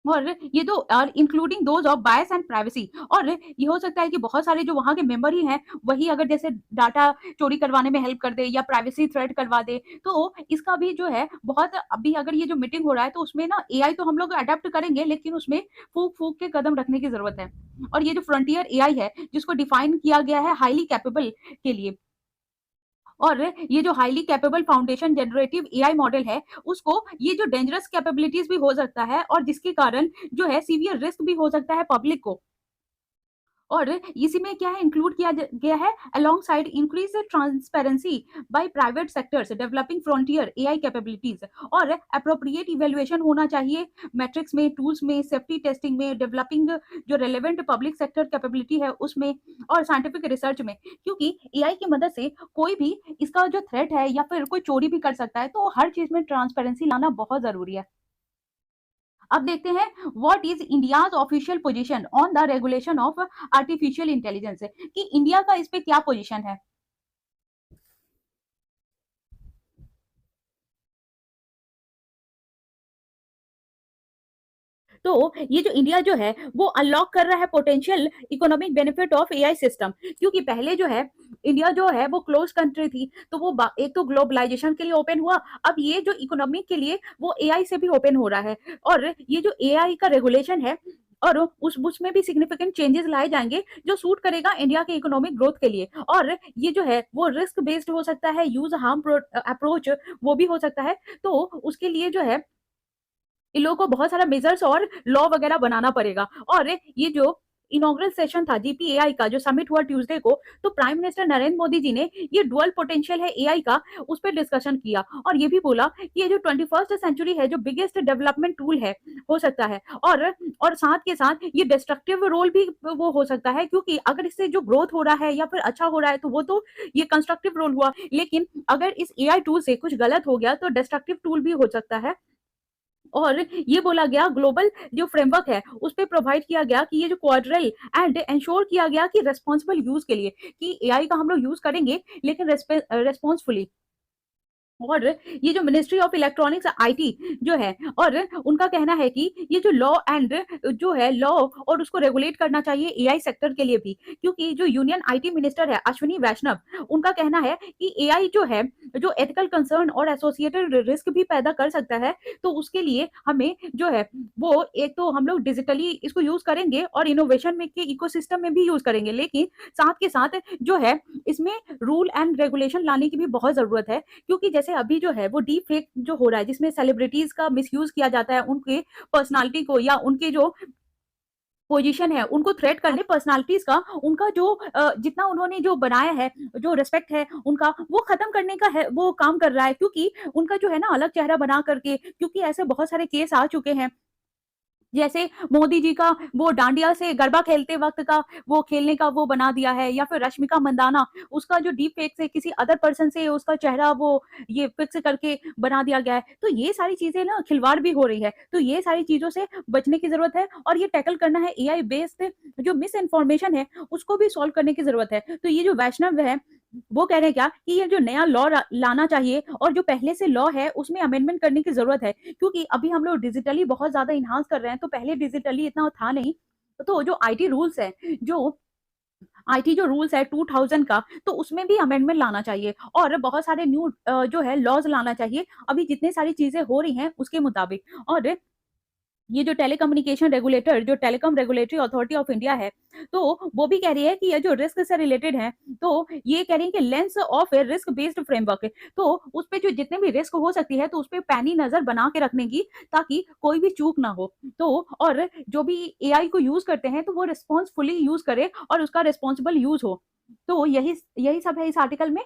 और ये तो including those of bias and privacy, और ये हो सकता है कि बहुत सारे जो वहाँ के मेंबर ही हैं वही अगर जैसे डाटा चोरी करवाने में हेल्प कर दे या प्राइवेसी थ्रेट करवा दे, तो इसका भी जो है बहुत, अभी अगर ये जो मीटिंग हो रहा है तो उसमें ना एआई तो हम लोग अडेप्ट करेंगे, लेकिन उसमें फूक फूक के कदम रखने की जरूरत है। और ये जो फ्रंटियर एआई है जिसको डिफाइन किया गया है हाईली कैपेबल के लिए, और ये जो highly capable foundation generative AI model है उसको ये जो डेंजरस कैपेबिलिटीज भी हो सकता है, और जिसके कारण जो है सीवियर रिस्क भी हो सकता है पब्लिक को। और इसी में क्या है इंक्लूड किया गया है, along side increase transparency by private sectors developing frontier AI capabilities, और अप्रोप्रिएट इवेल्युएशन होना चाहिए मैट्रिक्स में, टूल्स में, सेफ्टी टेस्टिंग में, डेवलपिंग जो रेलेवेंट पब्लिक सेक्टर कैपेबिलिटी है उसमें, और साइंटिफिक रिसर्च में। क्योंकि एआई की मदद से कोई भी इसका जो थ्रेट है या फिर कोई चोरी भी कर सकता है, तो हर चीज में ट्रांसपेरेंसी लाना बहुत जरूरी है। अब देखते हैं what is India's official position on the regulation of artificial intelligence, कि इंडिया का इस पे क्या पोजीशन है। तो ये जो इंडिया जो है वो अनलॉक कर रहा है potential economic benefit of AI system, क्योंकि पहले जो है इंडिया जो है वो क्लोज कंट्री थी, तो वो एक तो ग्लोबलाइजेशन के लिए ओपन हुआ, अब ये जो इकोनॉमिक के लिए वो एआई से भी ओपन हो रहा है, और ये जो एआई का रेगुलेशन है और उसमें भी सिग्निफिकेंट चेंजेस लाए जाएंगे जो सूट करेगा इंडिया के इकोनॉमिक ग्रोथ के लिए, और ये जो है वो रिस्क बेस्ड हो सकता है, यूज हार्म अप्रोच वो भी हो सकता है। तो उसके लिए जो है इन लोगों को बहुत सारा मेजर्स और लॉ वगैरह बनाना पड़ेगा। और ये जो इनॉग्रल सेशन था जीपीएआई का जो समिट हुआ ट्यूसडे को, तो प्राइम मिनिस्टर नरेंद्र मोदी जी ने ये डुअल पोटेंशियल है एआई का उस पर डिस्कशन किया, और ये भी बोला कि ये जो 21st सेंचुरी है जो बिगेस्ट डेवलपमेंट टूल है हो सकता है, और साथ के साथ ये डिस्ट्रक्टिव रोल भी वो हो सकता है, क्योंकि अगर इससे जो ग्रोथ हो रहा है या फिर अच्छा हो रहा है तो वो तो ये कंस्ट्रक्टिव रोल हुआ, लेकिन अगर इस एआई टूल से कुछ गलत हो गया तो डिस्ट्रक्टिव टूल भी हो सकता है। और ये बोला गया ग्लोबल जो फ्रेमवर्क है उस पे प्रोवाइड किया गया कि ये जो क्वाड्रल एंड इंश्योर किया गया कि रेस्पॉन्सिबल यूज के लिए कि एआई का हम लोग यूज करेंगे लेकिन रेस्पॉन्सफुली। और ये जो मिनिस्ट्री ऑफ इलेक्ट्रॉनिक्स आईटी जो है, और उनका कहना है कि ये जो लॉ एंड जो है लॉ और उसको रेगुलेट करना चाहिए एआई सेक्टर के लिए भी, क्योंकि जो यूनियन आईटी मिनिस्टर है अश्विनी वैष्णव, उनका कहना है कि एआई जो है जो एथिकल कंसर्न और एसोसिएटेड रिस्क भी पैदा कर सकता है, तो उसके लिए हमें जो है वो एक तो हम लोग डिजिटली इसको यूज करेंगे और इनोवेशन में के इकोसिस्टम में भी यूज करेंगे, लेकिन साथ के साथ जो है इसमें रूल एंड रेगुलेशन लाने की भी बहुत जरूरत है, क्योंकि जैसे अभी जो है वो डीप फेक जो हो रहा है जिसमें सेलिब्रिटीज का मिसयूज किया जाता है उनके पर्सनालिटी को या उनके जो पोजीशन है उनको थ्रेट करने पर्सनालिटीज का, उनका जो जितना उन्होंने जो बनाया है जो रिस्पेक्ट है उनका वो खत्म करने का है वो काम कर रहा है, क्योंकि उनका जो है ना अलग चेहरा बना करके, क्योंकि ऐसे बहुत सारे केस आ चुके हैं, जैसे मोदी जी का वो डांडिया से गरबा खेलते वक्त का वो खेलने का वो बना दिया है, या फिर रश्मिका मंदाना उसका जो डीप फेक से किसी अदर पर्सन से उसका चेहरा वो ये फिक्स करके बना दिया गया है, तो ये सारी चीजें ना खिलवाड़ भी हो रही है, तो ये सारी चीजों से बचने की जरूरत है, और ये टैकल करना है एआई बेस्ड जो मिस इन्फॉर्मेशन है उसको भी सॉल्व करने की जरूरत है। तो ये जो वैष्णव है वो कह रहे हैं क्या कि ये जो नया लॉ लाना चाहिए और जो पहले से लॉ है उसमें अमेंडमेंट करने की जरूरत है, क्योंकि अभी हम लोग डिजिटली बहुत ज्यादा इन्हांस कर रहे हैं, तो पहले डिजिटली इतना था नहीं, तो जो आईटी रूल्स है जो आईटी जो रूल्स है 2000 का, तो उसमें भी अमेंडमेंट लाना चाहिए और बहुत सारे न्यू जो है लॉज लाना चाहिए अभी जितने सारी चीजें हो रही हैं उसके मुताबिक। और ये जो टेलीकम्युनिकेशन रेगुलेटर जो telecom regulatory authority of India है, तो वो भी कह रही है कि ये जो रिस्क से रिलेटेड है, तो ये कह रही है कि lens of A risk based framework है, तो उस पे जो जितने भी रिस्क हो सकती है तो उस पे पैनी नजर बना के रखने की, ताकि कोई भी चूक ना हो। तो और जो भी एआई को यूज करते हैं तो वो रिस्पॉन्सफुली यूज करे और उसका रिस्पॉन्सिबल यूज हो। तो यही यही सब है इस आर्टिकल में।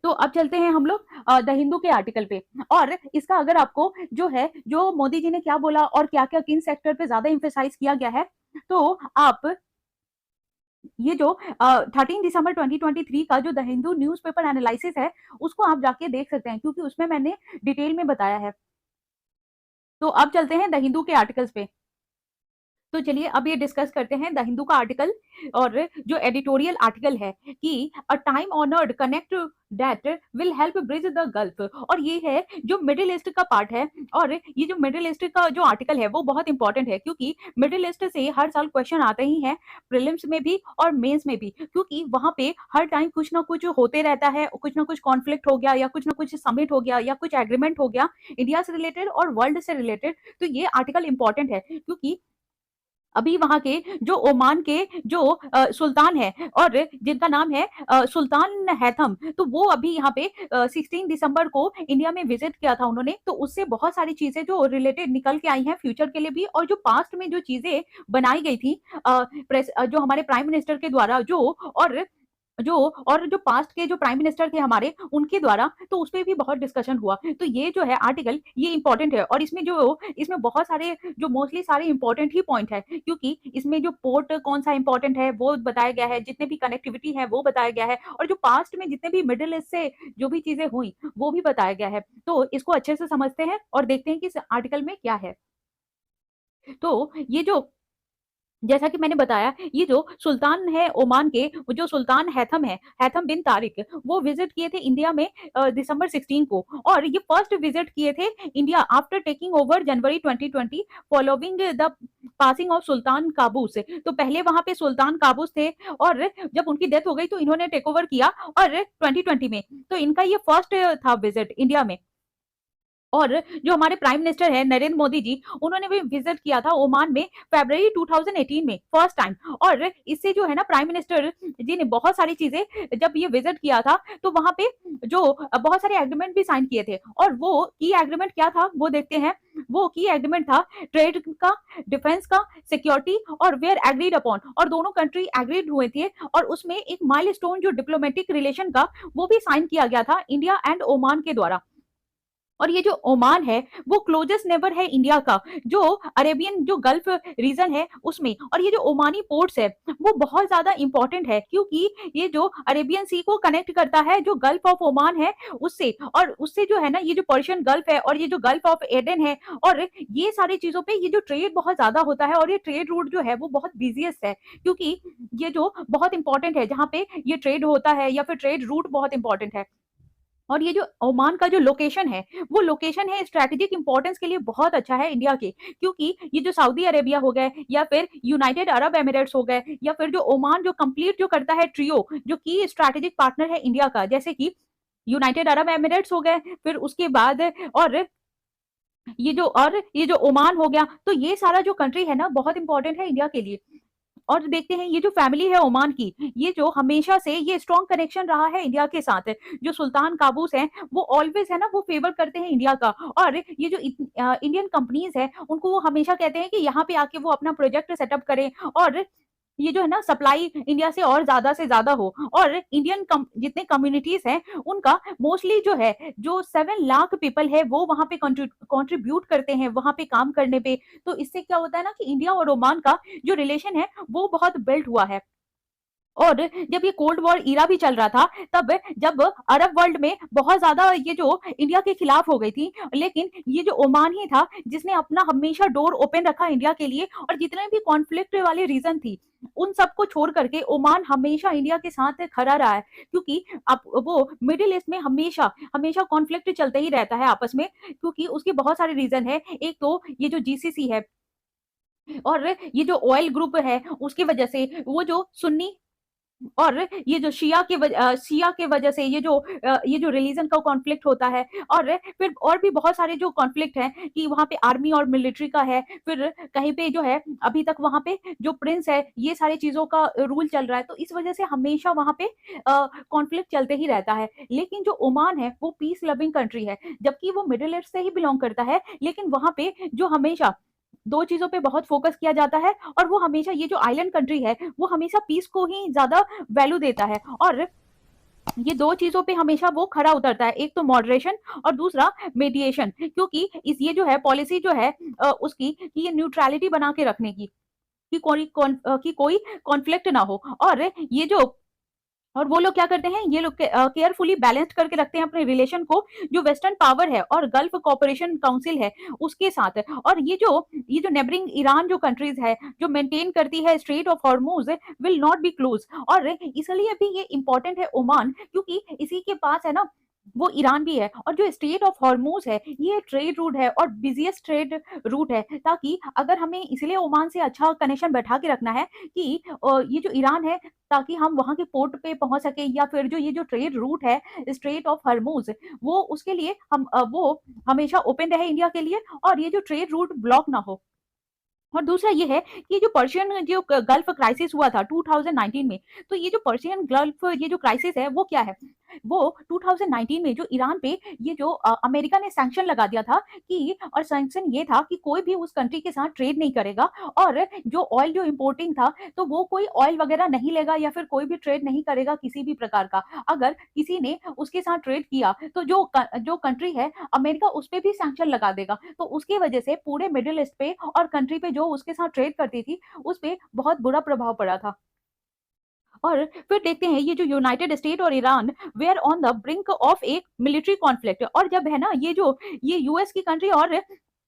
तो अब चलते हैं हम लोग द हिंदू के आर्टिकल पे, और इसका अगर आपको जो है जो मोदी जी ने क्या बोला और क्या क्या किन सेक्टर पे ज्यादा इंफेसाइज किया गया है, तो आप ये जो 13 दिसंबर 2023 का जो द हिंदू न्यूज़पेपर एनालिसिस है उसको आप जाके देख सकते हैं, क्योंकि उसमें मैंने डिटेल में बताया है। तो अब चलते हैं द हिंदू के आर्टिकल्स पे। तो चलिए अब ये डिस्कस करते हैं द हिंदू का आर्टिकल, और जो एडिटोरियल आर्टिकल है कि a time honoured connect that will help bridge the gulf, और ये है जो मिडिल ईस्ट का पार्ट है, और ये जो मिडिल ईस्ट का जो आर्टिकल है वो बहुत इंपॉर्टेंट है, क्योंकि मिडिल ईस्ट से हर साल क्वेश्चन आते ही हैं प्रीलिम्स में भी और मेंस में भी, क्योंकि वहां पे हर टाइम कुछ ना कुछ होते रहता है, कुछ ना कुछ कॉन्फ्लिक्ट हो गया या कुछ ना कुछ समिट हो गया या कुछ एग्रीमेंट हो गया इंडिया से रिलेटेड और वर्ल्ड से रिलेटेड, तो ये आर्टिकल इंपॉर्टेंट है, क्योंकि अभी वहां के जो ओमान के जो सुल्तान है और जिनका नाम है सुल्तान हैथम, तो वो अभी यहाँ पे 16 दिसंबर को इंडिया में विजिट किया था उन्होंने, तो उससे बहुत सारी चीजें जो रिलेटेड निकल के आई हैं फ्यूचर के लिए भी, और जो पास्ट में जो चीजें बनाई गई थी जो हमारे प्राइम मिनिस्टर के द्वारा जो और जो पास्ट के जो प्राइम मिनिस्टर थे हमारे उनके द्वारा, तो उस पे भी बहुत डिस्कशन हुआ। तो ये जो है आर्टिकल ये इंपॉर्टेंट है, और इसमें बहुत सारे जो मोस्टली सारे इंपॉर्टेंट ही पॉइंट है, क्योंकि इसमें जो पोर्ट कौन सा इंपॉर्टेंट है वो बताया गया है, जितने भी कनेक्टिविटी है वो बताया गया है, और जो पास्ट में जितने भी मिडिल ईस्ट से जो भी चीजें हुई वो भी बताया गया है। तो इसको अच्छे से समझते हैं और देखते हैं कि इस आर्टिकल में क्या है। तो ये जो जैसा कि मैंने बताया, ये जो सुल्तान है ओमान के, वो जो सुल्तान हैथम है, हैथम बिन तारिक, वो विजिट किए थे इंडिया में दिसंबर 16 को, और ये फर्स्ट विजिट किए थे India after taking over January 2020 following the passing of sultan Qaboos. तो पहले वहां पे सुल्तान काबूस थे, और जब उनकी डेथ हो गई तो इन्होंने टेक ओवर किया, और 2020 में तो इनका ये फर्स्ट था विजिट इंडिया में। और जो हमारे प्राइम मिनिस्टर है नरेंद्र मोदी जी, उन्होंने भी विजिट किया था ओमान में फरवरी 2018 में फर्स्ट टाइम। और इससे जो है ना प्राइम मिनिस्टर जी ने बहुत सारी चीजें, जब ये विजिट किया था तो वहां पे जो बहुत सारे एग्रीमेंट भी साइन किए थे, और वो की एग्रीमेंट क्या था वो देखते हैं। वो की एग्रीमेंट था ट्रेड का, डिफेंस का, सिक्योरिटी, और वेयर एग्रीड अपॉन, और दोनों कंट्री एग्रीड हुए थे, और उसमें एक माइलस्टोन जो डिप्लोमेटिक रिलेशन का, वो भी साइन किया गया था इंडिया एंड ओमान के द्वारा। और ये जो ओमान है वो क्लोजेस्ट नेबर है इंडिया का, जो अरेबियन जो गल्फ रीजन है उसमें। और ये जो ओमानी पोर्ट्स है वो बहुत ज्यादा इंपॉर्टेंट है, क्योंकि ये जो अरेबियन सी को कनेक्ट करता है जो गल्फ ऑफ ओमान है उससे, और उससे जो है ना ये जो पर्शियन गल्फ है और ये जो गल्फ ऑफ एडन है, और ये सारी चीजों पे ये जो ट्रेड बहुत ज्यादा होता है, और ये ट्रेड रूट जो है वो बहुत बिजिएस्ट है, क्योंकि ये जो बहुत इंपॉर्टेंट है जहाँ पे ये ट्रेड होता है, या फिर ट्रेड रूट बहुत इंपॉर्टेंट है। और ये जो ओमान का जो लोकेशन है, वो लोकेशन है स्ट्रैटेजिक इंपॉर्टेंस के लिए बहुत अच्छा है इंडिया के, क्योंकि ये जो सऊदी अरेबिया हो गए, या फिर यूनाइटेड अरब एमिरेट्स हो गए, या फिर जो ओमान जो कंप्लीट जो करता है ट्रियो, जो की स्ट्रैटेजिक पार्टनर है इंडिया का, जैसे कि यूनाइटेड अरब एमिरेट्स हो गए, फिर उसके बाद ये जो ओमान हो गया, तो ये सारा जो कंट्री है ना बहुत इंपॉर्टेंट है इंडिया के लिए। और देखते हैं ये जो फैमिली है ओमान की, ये जो हमेशा से ये स्ट्रॉन्ग कनेक्शन रहा है इंडिया के साथ। जो सुल्तान काबूस हैं वो ऑलवेज है ना वो फेवर करते हैं इंडिया का, और ये जो इंडियन कंपनीज है उनको वो हमेशा कहते हैं कि यहाँ पे आके वो अपना प्रोजेक्ट सेटअप करें, और ये जो है ना सप्लाई इंडिया से ज्यादा हो। और इंडियन जितने कम्युनिटीज हैं उनका मोस्टली जो है, जो 7 लाख पीपल है वो वहां पे कंट्रीब्यूट करते हैं वहां पे काम करने पे। तो इससे क्या होता है ना कि इंडिया और ओमान का जो रिलेशन है वो बहुत बिल्ट हुआ है। और जब ये कोल्ड वॉर इरा भी चल रहा था, तब जब अरब वर्ल्ड में बहुत ज्यादा ये जो इंडिया के खिलाफ हो गई थी, लेकिन ये जो ओमान ही था जिसने अपना हमेशा डोर ओपन रखा इंडिया के लिए, और जितने भी कॉन्फ्लिक्ट वाले रीजन थी उन सबको छोड़ करके ओमान हमेशा इंडिया के साथ खड़ा रहा है, क्योंकि अब वो मिडिल ईस्ट में हमेशा हमेशा कॉन्फ्लिक्ट चलते ही रहता है आपस में, क्योंकि उसके बहुत सारे रीजन है। एक तो ये जो जीसीसी है, और ये जो ऑयल ग्रुप है उसकी वजह से, वो जो सुन्नी और ये जो शिया के वजह से ये जो रिलीजन का कॉन्फ्लिक्ट होता है, और फिर और भी बहुत सारे जो कॉन्फ्लिक्ट हैं कि वहां पे आर्मी और मिलिट्री का है, फिर कहीं पे जो है अभी तक वहां पे जो प्रिंस है, ये सारी चीजों का रूल चल रहा है। तो इस वजह से हमेशा वहां पे कॉन्फ्लिक्ट चलते ही रहता है। लेकिन जो ओमान है वो पीस लविंग कंट्री है, जबकि वो मिडिल ईस्ट से ही बिलोंग करता है, लेकिन वहां पे जो हमेशा दो चीजों पे बहुत फोकस किया जाता है, और वो हमेशा ये जो आइलैंड कंट्री है वो हमेशा पीस को ही ज्यादा वैल्यू देता है, और ये दो चीजों पे हमेशा वो खड़ा उतरता है, एक तो मॉडरेशन और दूसरा मीडिएशन, क्योंकि इस ये जो है पॉलिसी जो है उसकी कि ये न्यूट्रलिटी बना के रखने की, कि कोई कॉन्फ्लिक्ट ना हो। और वो लोग क्या करते हैं, ये लोग केयरफुली बैलेंस्ड करके रखते हैं अपने रिलेशन को, जो वेस्टर्न पावर है और गल्फ कोऑपरेशन काउंसिल है उसके साथ। और ये जो नेबरिंग ईरान जो कंट्रीज है जो मेंटेन करती है straight of Hormuz will not be close, और इसलिए भी ये इंपॉर्टेंट है ओमान, क्योंकि इसी के पास है ना वो ईरान भी है, और जो स्ट्रेट ऑफ हॉर्मुज है ये ट्रेड रूट है और बिजिएस्ट ट्रेड रूट है, ताकि अगर हमें इसलिए ओमान से अच्छा कनेक्शन बैठा के रखना है कि ये जो ईरान है, ताकि हम वहां के पोर्ट पे पहुंच सके, या फिर जो ये जो ट्रेड रूट है स्ट्रेट ऑफ हॉर्मुज, वो उसके लिए वो हमेशा ओपन रहे इंडिया के लिए, और ये जो ट्रेड रूट ब्लॉक ना हो। और दूसरा ये है कि जो पर्शियन जो गल्फ क्राइसिस हुआ था 2019 में, तो ये जो पर्शियन गल्फ ये जो क्राइसिस है वो क्या है, वो 2019 में जो ईरान पे ये जो अमेरिका ने सैंक्शन लगा दिया था कि, और सैंक्शन ये था कि कोई भी उस कंट्री के साथ ट्रेड नहीं करेगा, और जो ऑयल जो इंपोर्टिंग था तो वो कोई ऑयल वगैरह नहीं लेगा, या फिर कोई भी ट्रेड नहीं करेगा किसी भी प्रकार का। अगर किसी ने उसके साथ ट्रेड किया तो जो कंट्री है अमेरिका उस पर भी सैंक्शन लगा देगा। तो उसकी वजह से पूरे मिडिल ईस्ट पे और कंट्री पे जो उसके साथ ट्रेड करती थी उस पर बहुत बुरा प्रभाव पड़ा था। और फिर देखते हैं ये जो यूनाइटेड स्टेट और Iran were on the brink of एक मिलिट्री कॉन्फ्लिक्ट, और जब है ना ये यूएस की कंट्री और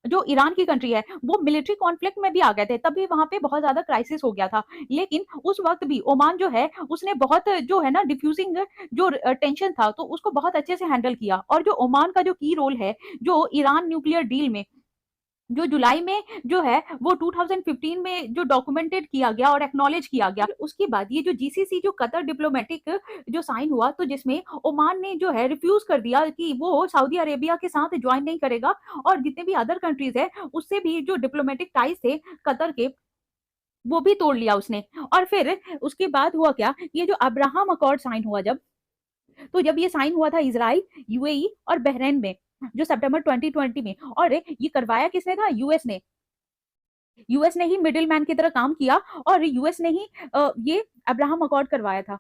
जो ईरान की कंट्री है वो मिलिट्री कॉन्फ्लिक्ट में भी आ गए थे, तब भी वहाँ पे बहुत ज़्यादा क्राइसिस हो गया था। लेकिन उस वक़्त भी ओमान जो है उसने बहुत जो है ना डिफ्यूज़िंग जो टेंशन था तो उसको बहुत अच्छे से हैंडल किया। और जो ओमान का जो की रोल है, जो ईरान न्यूक्लियर डील में जो जुलाई में जो है वो 2015 में जो डॉक्यूमेंटेड किया गया और एक्नॉलेज किया गया। उसके बाद ये जो जीसीसी जो कतर डिप्लोमेटिक जो साइन हुआ, तो जिसमें ओमान ने जो है रिफ्यूज कर दिया कि वो सऊदी अरेबिया के साथ ज्वाइन नहीं करेगा और जितने भी अदर कंट्रीज है उससे भी जो डिप्लोमेटिक टाइज थे कतर के वो भी तोड़ लिया उसने। और फिर उसके बाद हुआ क्या, ये जो अब्राहम अकॉर्ड साइन हुआ जब, तो जब ये साइन हुआ था इजराइल, यूएई और बहरीन में जो सितंबर 2020 में, और ये करवाया किसने था, यूएस ने। यूएस ने ही मिडिल मैन की तरह काम किया और यूएस ने ही ये अब्राहम अकॉर्ड करवाया था।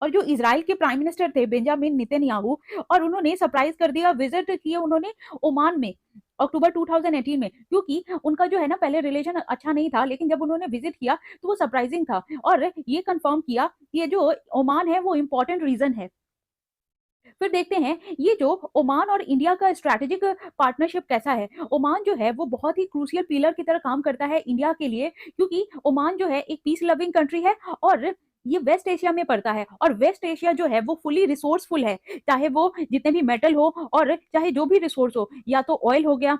और जो इजराइल के प्राइम मिनिस्टर थे बेंजामिन नेतन्याहू, और उन्होंने सरप्राइज कर दिया, विजिट किया उन्होंने ओमान में अक्टूबर 2018 में, क्योंकि उनका जो है ना पहले रिलेशन अच्छा नहीं था, लेकिन जब उन्होंने विजिट किया तो वो सरप्राइजिंग था और ये कंफर्म किया कि ये जो ओमान है वो इंपॉर्टेंट रीजन है। फिर देखते हैं ये जो ओमान और इंडिया का स्ट्रैटेजिक पार्टनरशिप कैसा है। ओमान जो है वो बहुत ही क्रूशियल पिलर की तरह काम करता है इंडिया के लिए, क्योंकि ओमान जो है एक पीस लविंग कंट्री है और ये वेस्ट एशिया में पड़ता है। और वेस्ट एशिया जो है वो फुली रिसोर्सफुल है, चाहे वो जितने भी मेटल हो और चाहे जो भी रिसोर्स हो, या तो ऑयल हो गया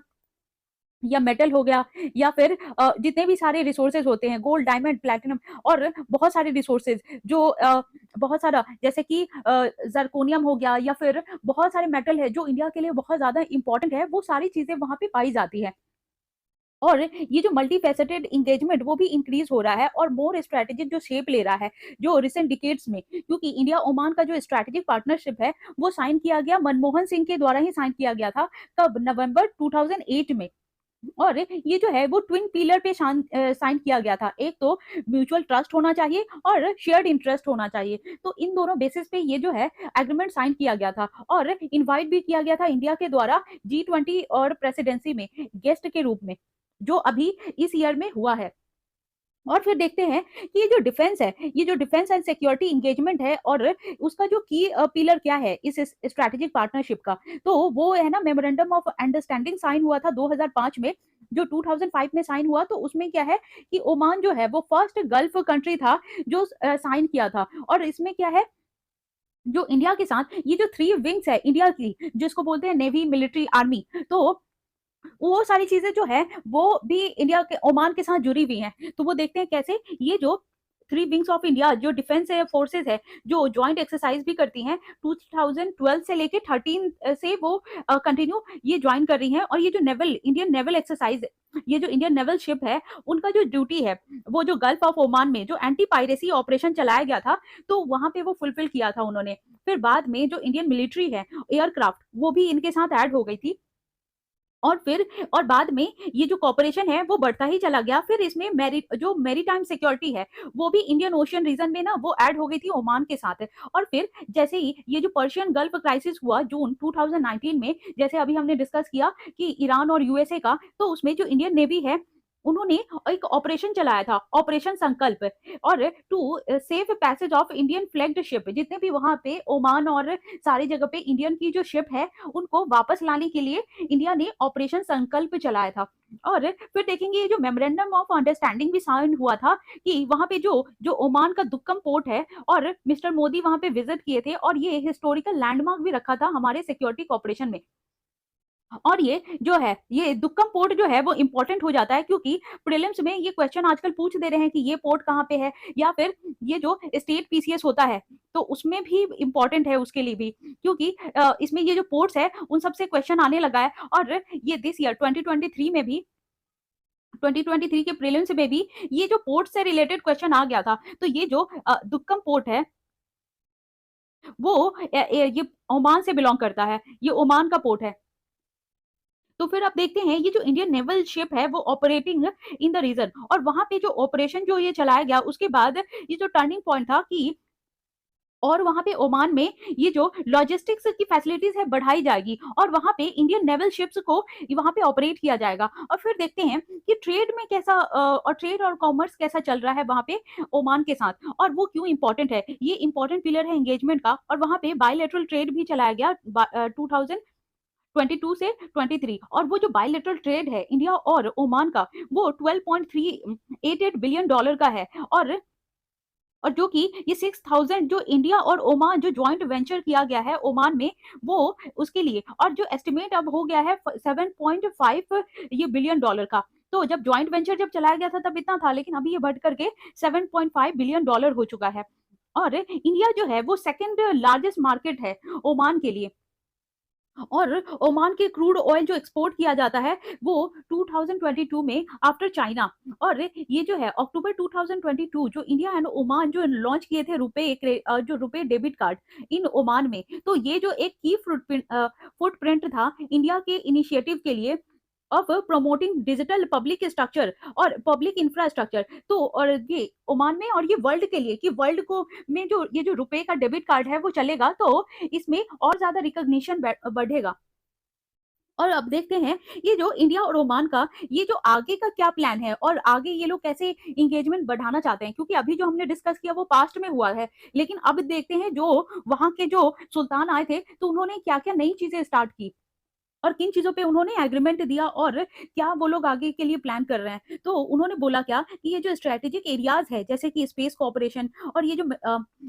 या मेटल हो गया, या फिर जितने भी सारे रिसोर्सेज होते हैं, गोल्ड, डायमंड, प्लैटिनम और बहुत सारे रिसोर्सेज जो बहुत सारा जैसे कि जर्कोनियम हो गया, या फिर बहुत सारे मेटल है जो इंडिया के लिए बहुत ज्यादा इंपॉर्टेंट है, वो सारी चीजें वहां पे पाई जाती है। और ये जो मल्टी फेसेटेड इंगेजमेंट वो भी इंक्रीज हो रहा है और मोर स्ट्रेटेजिक जो शेप ले रहा है जो रिसेंट डिकेड्स में, क्योंकि इंडिया ओमान का जो स्ट्रेटेजिक पार्टनरशिप है वो साइन किया गया मनमोहन सिंह के द्वारा ही साइन किया गया था, कब, नवंबर 2008 में। और ये जो है वो ट्विन पिलर पे साइन किया गया था, एक तो म्यूचुअल ट्रस्ट होना चाहिए और शेयर्ड इंटरेस्ट होना चाहिए, तो इन दोनों बेसिस पे ये जो है एग्रीमेंट साइन किया गया था। और इनवाइट भी किया गया था इंडिया के द्वारा G20 और प्रेसिडेंसी में गेस्ट के रूप में, जो अभी इस ईयर में हुआ है। और फिर देखते हैं कि ये जो डिफेंस है, ये जो डिफेंस एंड सिक्योरिटी इंगेजमेंट है और उसका जो की पिलर क्या है इस स्ट्रैटेजिक पार्टनरशिप का, तो वो है ना मेमोरेंडम ऑफ अंडरस्टैंडिंग साइन हुआ था 2005 में, जो 2005 में साइन हुआ। तो उसमें क्या है कि ओमान जो है वो फर्स्ट गल्फ कंट्री था जो साइन किया था। और इसमें क्या है, जो इंडिया के साथ ये जो थ्री विंग्स है इंडिया की, जिसको बोलते हैं नेवी, मिलिट्री, आर्मी, तो वो सारी चीजें जो है वो भी इंडिया के ओमान के साथ जुड़ी हुई हैं। तो वो देखते हैं कैसे ये जो थ्री विंग्स ऑफ इंडिया जो डिफेंस फोर्सेस है जो ज्वाइंट एक्सरसाइज भी करती हैं 2012 से लेके 13 से वो कंटिन्यू ये ज्वाइन कर रही हैं। और ये जो नेवल इंडियन नेवल एक्सरसाइज, ये जो इंडियन नेवल शिप है उनका जो ड्यूटी है वो जो गल्फ ऑफ ओमान में जो एंटी पायरेसी ऑपरेशन चलाया गया था, तो वहां पे वो फुलफिल किया था उन्होंने। फिर बाद में जो इंडियन मिलिट्री है, एयरक्राफ्ट, वो भी इनके साथ ऐड हो गई थी। और फिर और बाद में ये जो कॉपरेशन है वो बढ़ता ही चला गया। फिर इसमें जो मैरीटाइम सिक्योरिटी है वो भी इंडियन ओशियन रीजन में ना वो ऐड हो गई थी ओमान के साथ। और फिर जैसे ही ये जो पर्शियन गल्फ क्राइसिस हुआ जून 2019 में, जैसे अभी हमने डिस्कस किया कि ईरान और यूएसए का, तो उसमें जो इंडियन नेवी है उन्होंने एक ऑपरेशन चलाया था, ऑपरेशन संकल्प, और to safe passage of Indian flagged ship, जितने भी वहां पे ओमान और सारी जगह पे इंडियन की जो शिप है उनको वापस लाने के लिए इंडिया ने ऑपरेशन संकल्प चलाया था। और फिर देखेंगे ये जो मेमोरेंडम ऑफ अंडरस्टैंडिंग भी साइन हुआ था कि वहां पे जो जो ओमान का दुक्कम पोर्ट है, और मिस्टर मोदी वहां पे विजिट किए थे और ये हिस्टोरिकल लैंडमार्क भी रखा था हमारे सिक्योरिटी कॉपरेशन में। और ये जो है ये दुक्कम पोर्ट जो है वो इंपॉर्टेंट हो जाता है, क्योंकि प्रीलिम्स में ये क्वेश्चन आजकल पूछ दे रहे हैं कि ये पोर्ट कहाँ पे है, या फिर ये जो स्टेट पीसीएस होता है तो उसमें भी इंपॉर्टेंट है उसके लिए भी, क्योंकि इसमें ये जो पोर्ट्स है उन सबसे क्वेश्चन आने लगा है। और ये दिस ईयर 2023 में भी, 2023 के प्रीलिम्स में भी ये जो पोर्ट से रिलेटेड क्वेश्चन आ गया था। तो ये जो दुक्कम पोर्ट है वो ये ओमान से बिलोंग करता है, ये ओमान का पोर्ट है। तो फिर आप देखते हैं ये जो इंडियन नेवल शिप है वो ऑपरेटिंग इन द रीजन, और वहां पे जो ऑपरेशन जो ये चलाया गया उसके बाद ये जो टर्निंग पॉइंट था कि, और वहां पे ओमान में ये जो लॉजिस्टिक्स की फैसिलिटीज है बढ़ाई जाएगी और वहां पे इंडियन नेवल शिप्स को वहां पे ऑपरेट किया जाएगा। और फिर देखते हैं कि ट्रेड में कैसा और ट्रेड और कॉमर्स कैसा चल रहा है वहां पे ओमान के साथ, और वो क्यों इंपॉर्टेंट है, ये इंपॉर्टेंट पिलर है एंगेजमेंट का। और वहां पे बायलैटरल ट्रेड भी चलाया गया 22 से 23, और वो जो बायलैटरल ट्रेड है इंडिया और ओमान का वो $12.388 बिलियन का है। और जो कि ये 6000 जो इंडिया और ओमान जो ज्वाइंट वेंचर किया गया है ओमान में, वो उसके लिए, और जो एस्टिमेट अब हो गया है 7.5 ये बिलियन डॉलर का। तो जब ज्वाइंट वेंचर जब चलाया गया था तब इतना था, लेकिन अभी ये बढ़ करके 7.5 बिलियन डॉलर हो चुका है। और इंडिया जो है वो सेकंड लार्जेस्ट मार्केट है ओमान के लिए। और ओमान के क्रूड ऑयल जो एक्सपोर्ट किया जाता है वो 2022 में आफ्टर चाइना। और ये जो है अक्टूबर 2022 जो इंडिया एंड ओमान जो लॉन्च किए थे जो रुपए डेबिट कार्ड इन ओमान में, तो ये जो एक की फुटप्रिंट था इंडिया के इनिशिएटिव के लिए of promoting digital public structure और पब्लिक इंफ्रास्ट्रक्चर। तो और ये ओमान में और ये वर्ल्ड के लिए कि वर्ल्ड को में जो ये जो रुपए का डेबिट कार्ड है वो चलेगा, तो इसमें और ज्यादा रिकॉग्निशन बढ़ेगा। और अब देखते हैं ये जो इंडिया और ओमान का ये जो आगे का क्या प्लान है और आगे ये लोग कैसे इंगेजमेंट बढ़ाना चाहते हैं, क्योंकि अभी जो हमने डिस्कस किया वो पास्ट में हुआ है, लेकिन अब देखते हैं जो वहां के जो सुल्तान आए थे तो उन्होंने क्या क्या नई चीजें स्टार्ट की और किन चीजों पे उन्होंने एग्रीमेंट दिया और क्या वो लोग आगे के लिए प्लान कर रहे हैं। तो उन्होंने बोला क्या कि ये जो स्ट्रेटेजिक एरियाज है जैसे कि स्पेस कोऑपरेशन और ये जो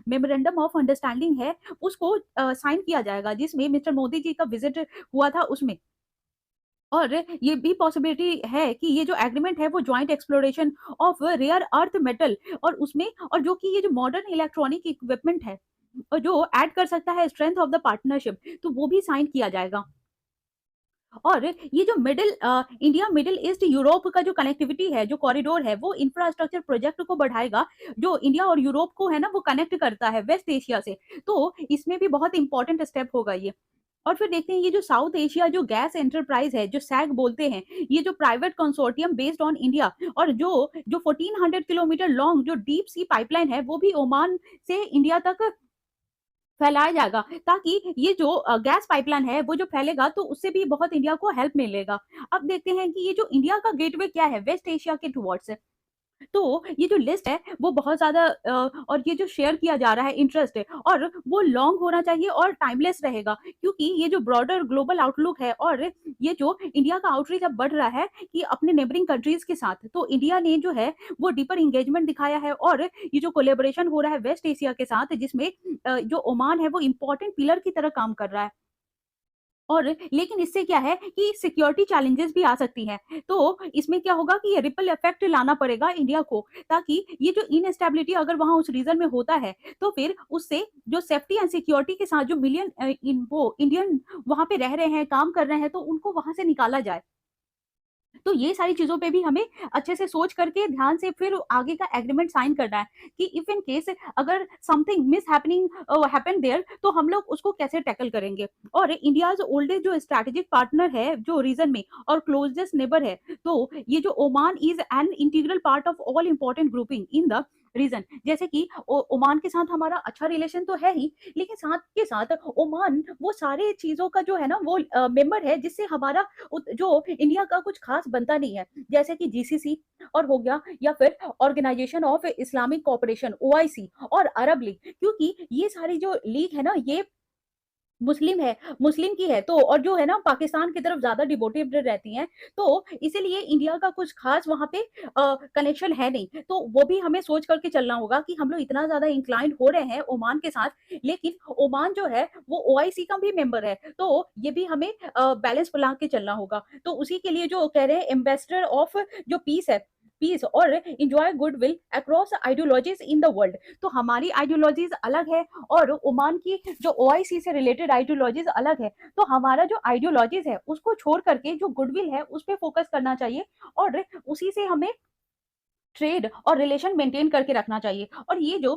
मेमोरेंडम ऑफ अंडरस्टैंडिंग है उसको साइन किया जाएगा, जिसमें मिस्टर मोदी जी का विजिट हुआ था उसमें। और ये भी पॉसिबिलिटी है कि ये जो एग्रीमेंट है वो joint exploration of rare earth metal और उसमें, और जो कि ये जो मॉडर्न इलेक्ट्रॉनिक इक्विपमेंट है और जो ऐड कर सकता है स्ट्रेंथ ऑफ द पार्टनरशिप, तो वो भी साइन किया जाएगा। और ये जो इंडिया मिडिल ईस्ट यूरोप का जो कनेक्टिविटी है जो कॉरिडोर है वो इंफ्रास्ट्रक्चर प्रोजेक्ट को बढ़ाएगा, जो इंडिया और यूरोप को है ना वो कनेक्ट करता है वेस्ट एशिया से। तो इसमें भी बहुत इंपॉर्टेंट स्टेप होगा ये। और फिर देखते हैं ये जो साउथ एशिया जो गैस एंटरप्राइज है जो सैग बोलते हैं, ये जो private consortium based on India, और जो जो 1400 किलोमीटर लॉन्ग जो डीप सी पाइपलाइन है वो भी ओमान से इंडिया तक फैलाया जाएगा, ताकि ये जो गैस पाइपलाइन है वो जो फैलेगा तो उससे भी बहुत इंडिया को हेल्प मिलेगा। अब देखते हैं कि ये जो इंडिया का गेटवे क्या है वेस्ट एशिया के टुवर्ड्स। तो ये जो लिस्ट है वो बहुत ज्यादा और ये जो शेयर किया जा रहा है इंटरेस्ट है और वो लॉन्ग होना चाहिए और टाइमलेस रहेगा, क्योंकि ये जो ब्रॉडर ग्लोबल आउटलुक है और ये जो इंडिया का आउटरीच अब बढ़ रहा है कि अपने नेबरिंग कंट्रीज के साथ, तो इंडिया ने जो है वो डीपर इंगेजमेंट दिखाया है। और ये जो कोलेबोरेशन हो रहा है वेस्ट एशिया के साथ जिसमें जो ओमान है वो इंपॉर्टेंट पिलर की तरह काम कर रहा है। और लेकिन इससे क्या है कि सिक्योरिटी चैलेंजेस भी आ सकती हैं, तो इसमें क्या होगा कि ये रिपल इफेक्ट लाना पड़ेगा इंडिया को, ताकि ये जो इनएस्टेबिलिटी अगर वहां उस रीजन में होता है तो फिर उससे जो सेफ्टी एंड सिक्योरिटी के साथ जो वो इंडियन वहां पे रह रहे हैं काम कर रहे हैं तो उनको वहां से निकाला जाए। तो ये सारी चीजों पे भी हमें अच्छे से सोच करके ध्यान से फिर आगे का एग्रीमेंट साइन करना है कि इफ इन केस अगर something miss happening happen there तो हम लोग उसको कैसे टैकल करेंगे। और इंडियाज ओल्डेस्ट जो स्ट्रैटेजिक पार्टनर है जो रीजन में और क्लोजेस्ट नेबर है, तो ये जो Oman is an integral part of all important grouping in the region. जैसे कि ओमान के साथ हमारा अच्छा रिलेशन तो है ही, लेकिन साथ के साथ ओमान वो सारे चीजों का जो है ना वो मेंबर है जिससे हमारा जो इंडिया का कुछ खास बनता नहीं है, जैसे कि जीसीसी और हो गया या फिर Organisation of Islamic Cooperation OIC और अरब लीग, क्योंकि ये सारी जो लीग है ना ये मुस्लिम की है, तो और जो है ना पाकिस्तान की तरफ ज्यादा डिवोटेड रहती हैं, तो इसीलिए इंडिया का कुछ खास वहां पे कनेक्शन है नहीं। तो वो भी हमें सोच करके चलना होगा कि हम लोग इतना ज्यादा इंक्लाइंड हो रहे हैं ओमान के साथ, लेकिन ओमान जो है वो ओआईसी का भी मेंबर है, तो ये भी हमें बैलेंस बना के चलना होगा। तो उसी के लिए जो कह रहे हैं एम्बेसडर ऑफ जो पीस है, पीस और enjoy goodwill across ideologies in the world. तो हमारी आइडियोलॉजीज अलग है और ओमान की जो ओआईसी से रिलेटेड आइडियोलॉजीज अलग है, तो हमारा जो आइडियोलॉजीज है उसको छोड़ करके जो गुडविल है उस पर फोकस करना चाहिए और उसी से हमें ट्रेड और रिलेशन मेंटेन करके रखना चाहिए। और ये जो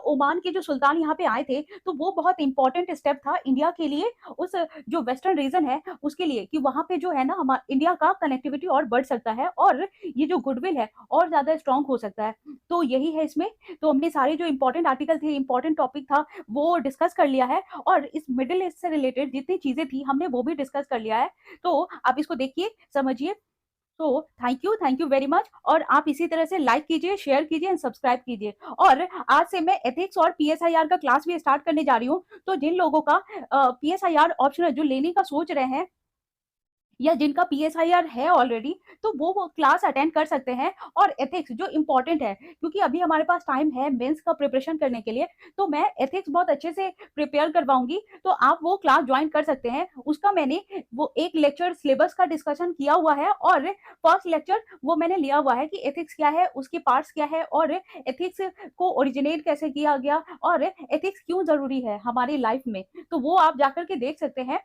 ओमान के जो सुल्तान यहाँ पे आए थे तो वो बहुत इंपॉर्टेंट स्टेप था इंडिया के लिए, उस जो वेस्टर्न रीजन है उसके लिए, कि वहां पे जो है ना हमारा इंडिया का कनेक्टिविटी और बढ़ सकता है और ये जो गुडविल है और ज्यादा स्ट्रांग हो सकता है। तो यही है इसमें। तो हमने सारे जो इंपॉर्टेंट आर्टिकल थे इंपॉर्टेंट टॉपिक था वो डिस्कस कर लिया है, और इस मिडिल ईस्ट से रिलेटेड जितनी चीजें थी हमने वो भी डिस्कस कर लिया है। तो आप इसको देखिए समझिए। तो थैंक यू वेरी मच, और आप इसी तरह से लाइक कीजिए, शेयर कीजिए एंड सब्सक्राइब कीजिए। और आज से मैं एथिक्स और पीएसआईआर का क्लास भी स्टार्ट करने जा रही हूँ, तो जिन लोगों का पीएसआईआर ऑप्शनल जो लेने का सोच रहे हैं या जिनका पीएसआईआर है ऑलरेडी, तो वो क्लास अटेंड कर सकते हैं। और एथिक्स जो इम्पोर्टेंट है, क्योंकि अभी हमारे पास टाइम है मेंस का प्रिपरेशन करने के लिए, तो मैं एथिक्स बहुत अच्छे से प्रिपेयर करवाऊंगी, तो आप वो क्लास ज्वाइन कर सकते हैं। उसका मैंने वो एक लेक्चर सिलेबस का डिस्कशन किया हुआ है, और फर्स्ट लेक्चर वो मैंने लिया हुआ है कि एथिक्स क्या है, उसके पार्ट्स क्या है, और एथिक्स को ओरिजिनेट कैसे किया गया, और एथिक्स क्यों जरूरी है हमारी लाइफ में, तो वो आप जाकर के देख सकते हैं।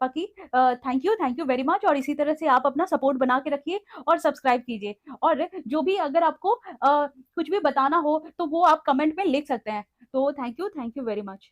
बाकी थैंक यू वेरी मच, और इसी तरह से आप अपना सपोर्ट बना के रखिए और सब्सक्राइब कीजिए। और जो भी अगर आपको कुछ भी बताना हो तो वो आप कमेंट में लिख सकते हैं। तो थैंक यू वेरी मच।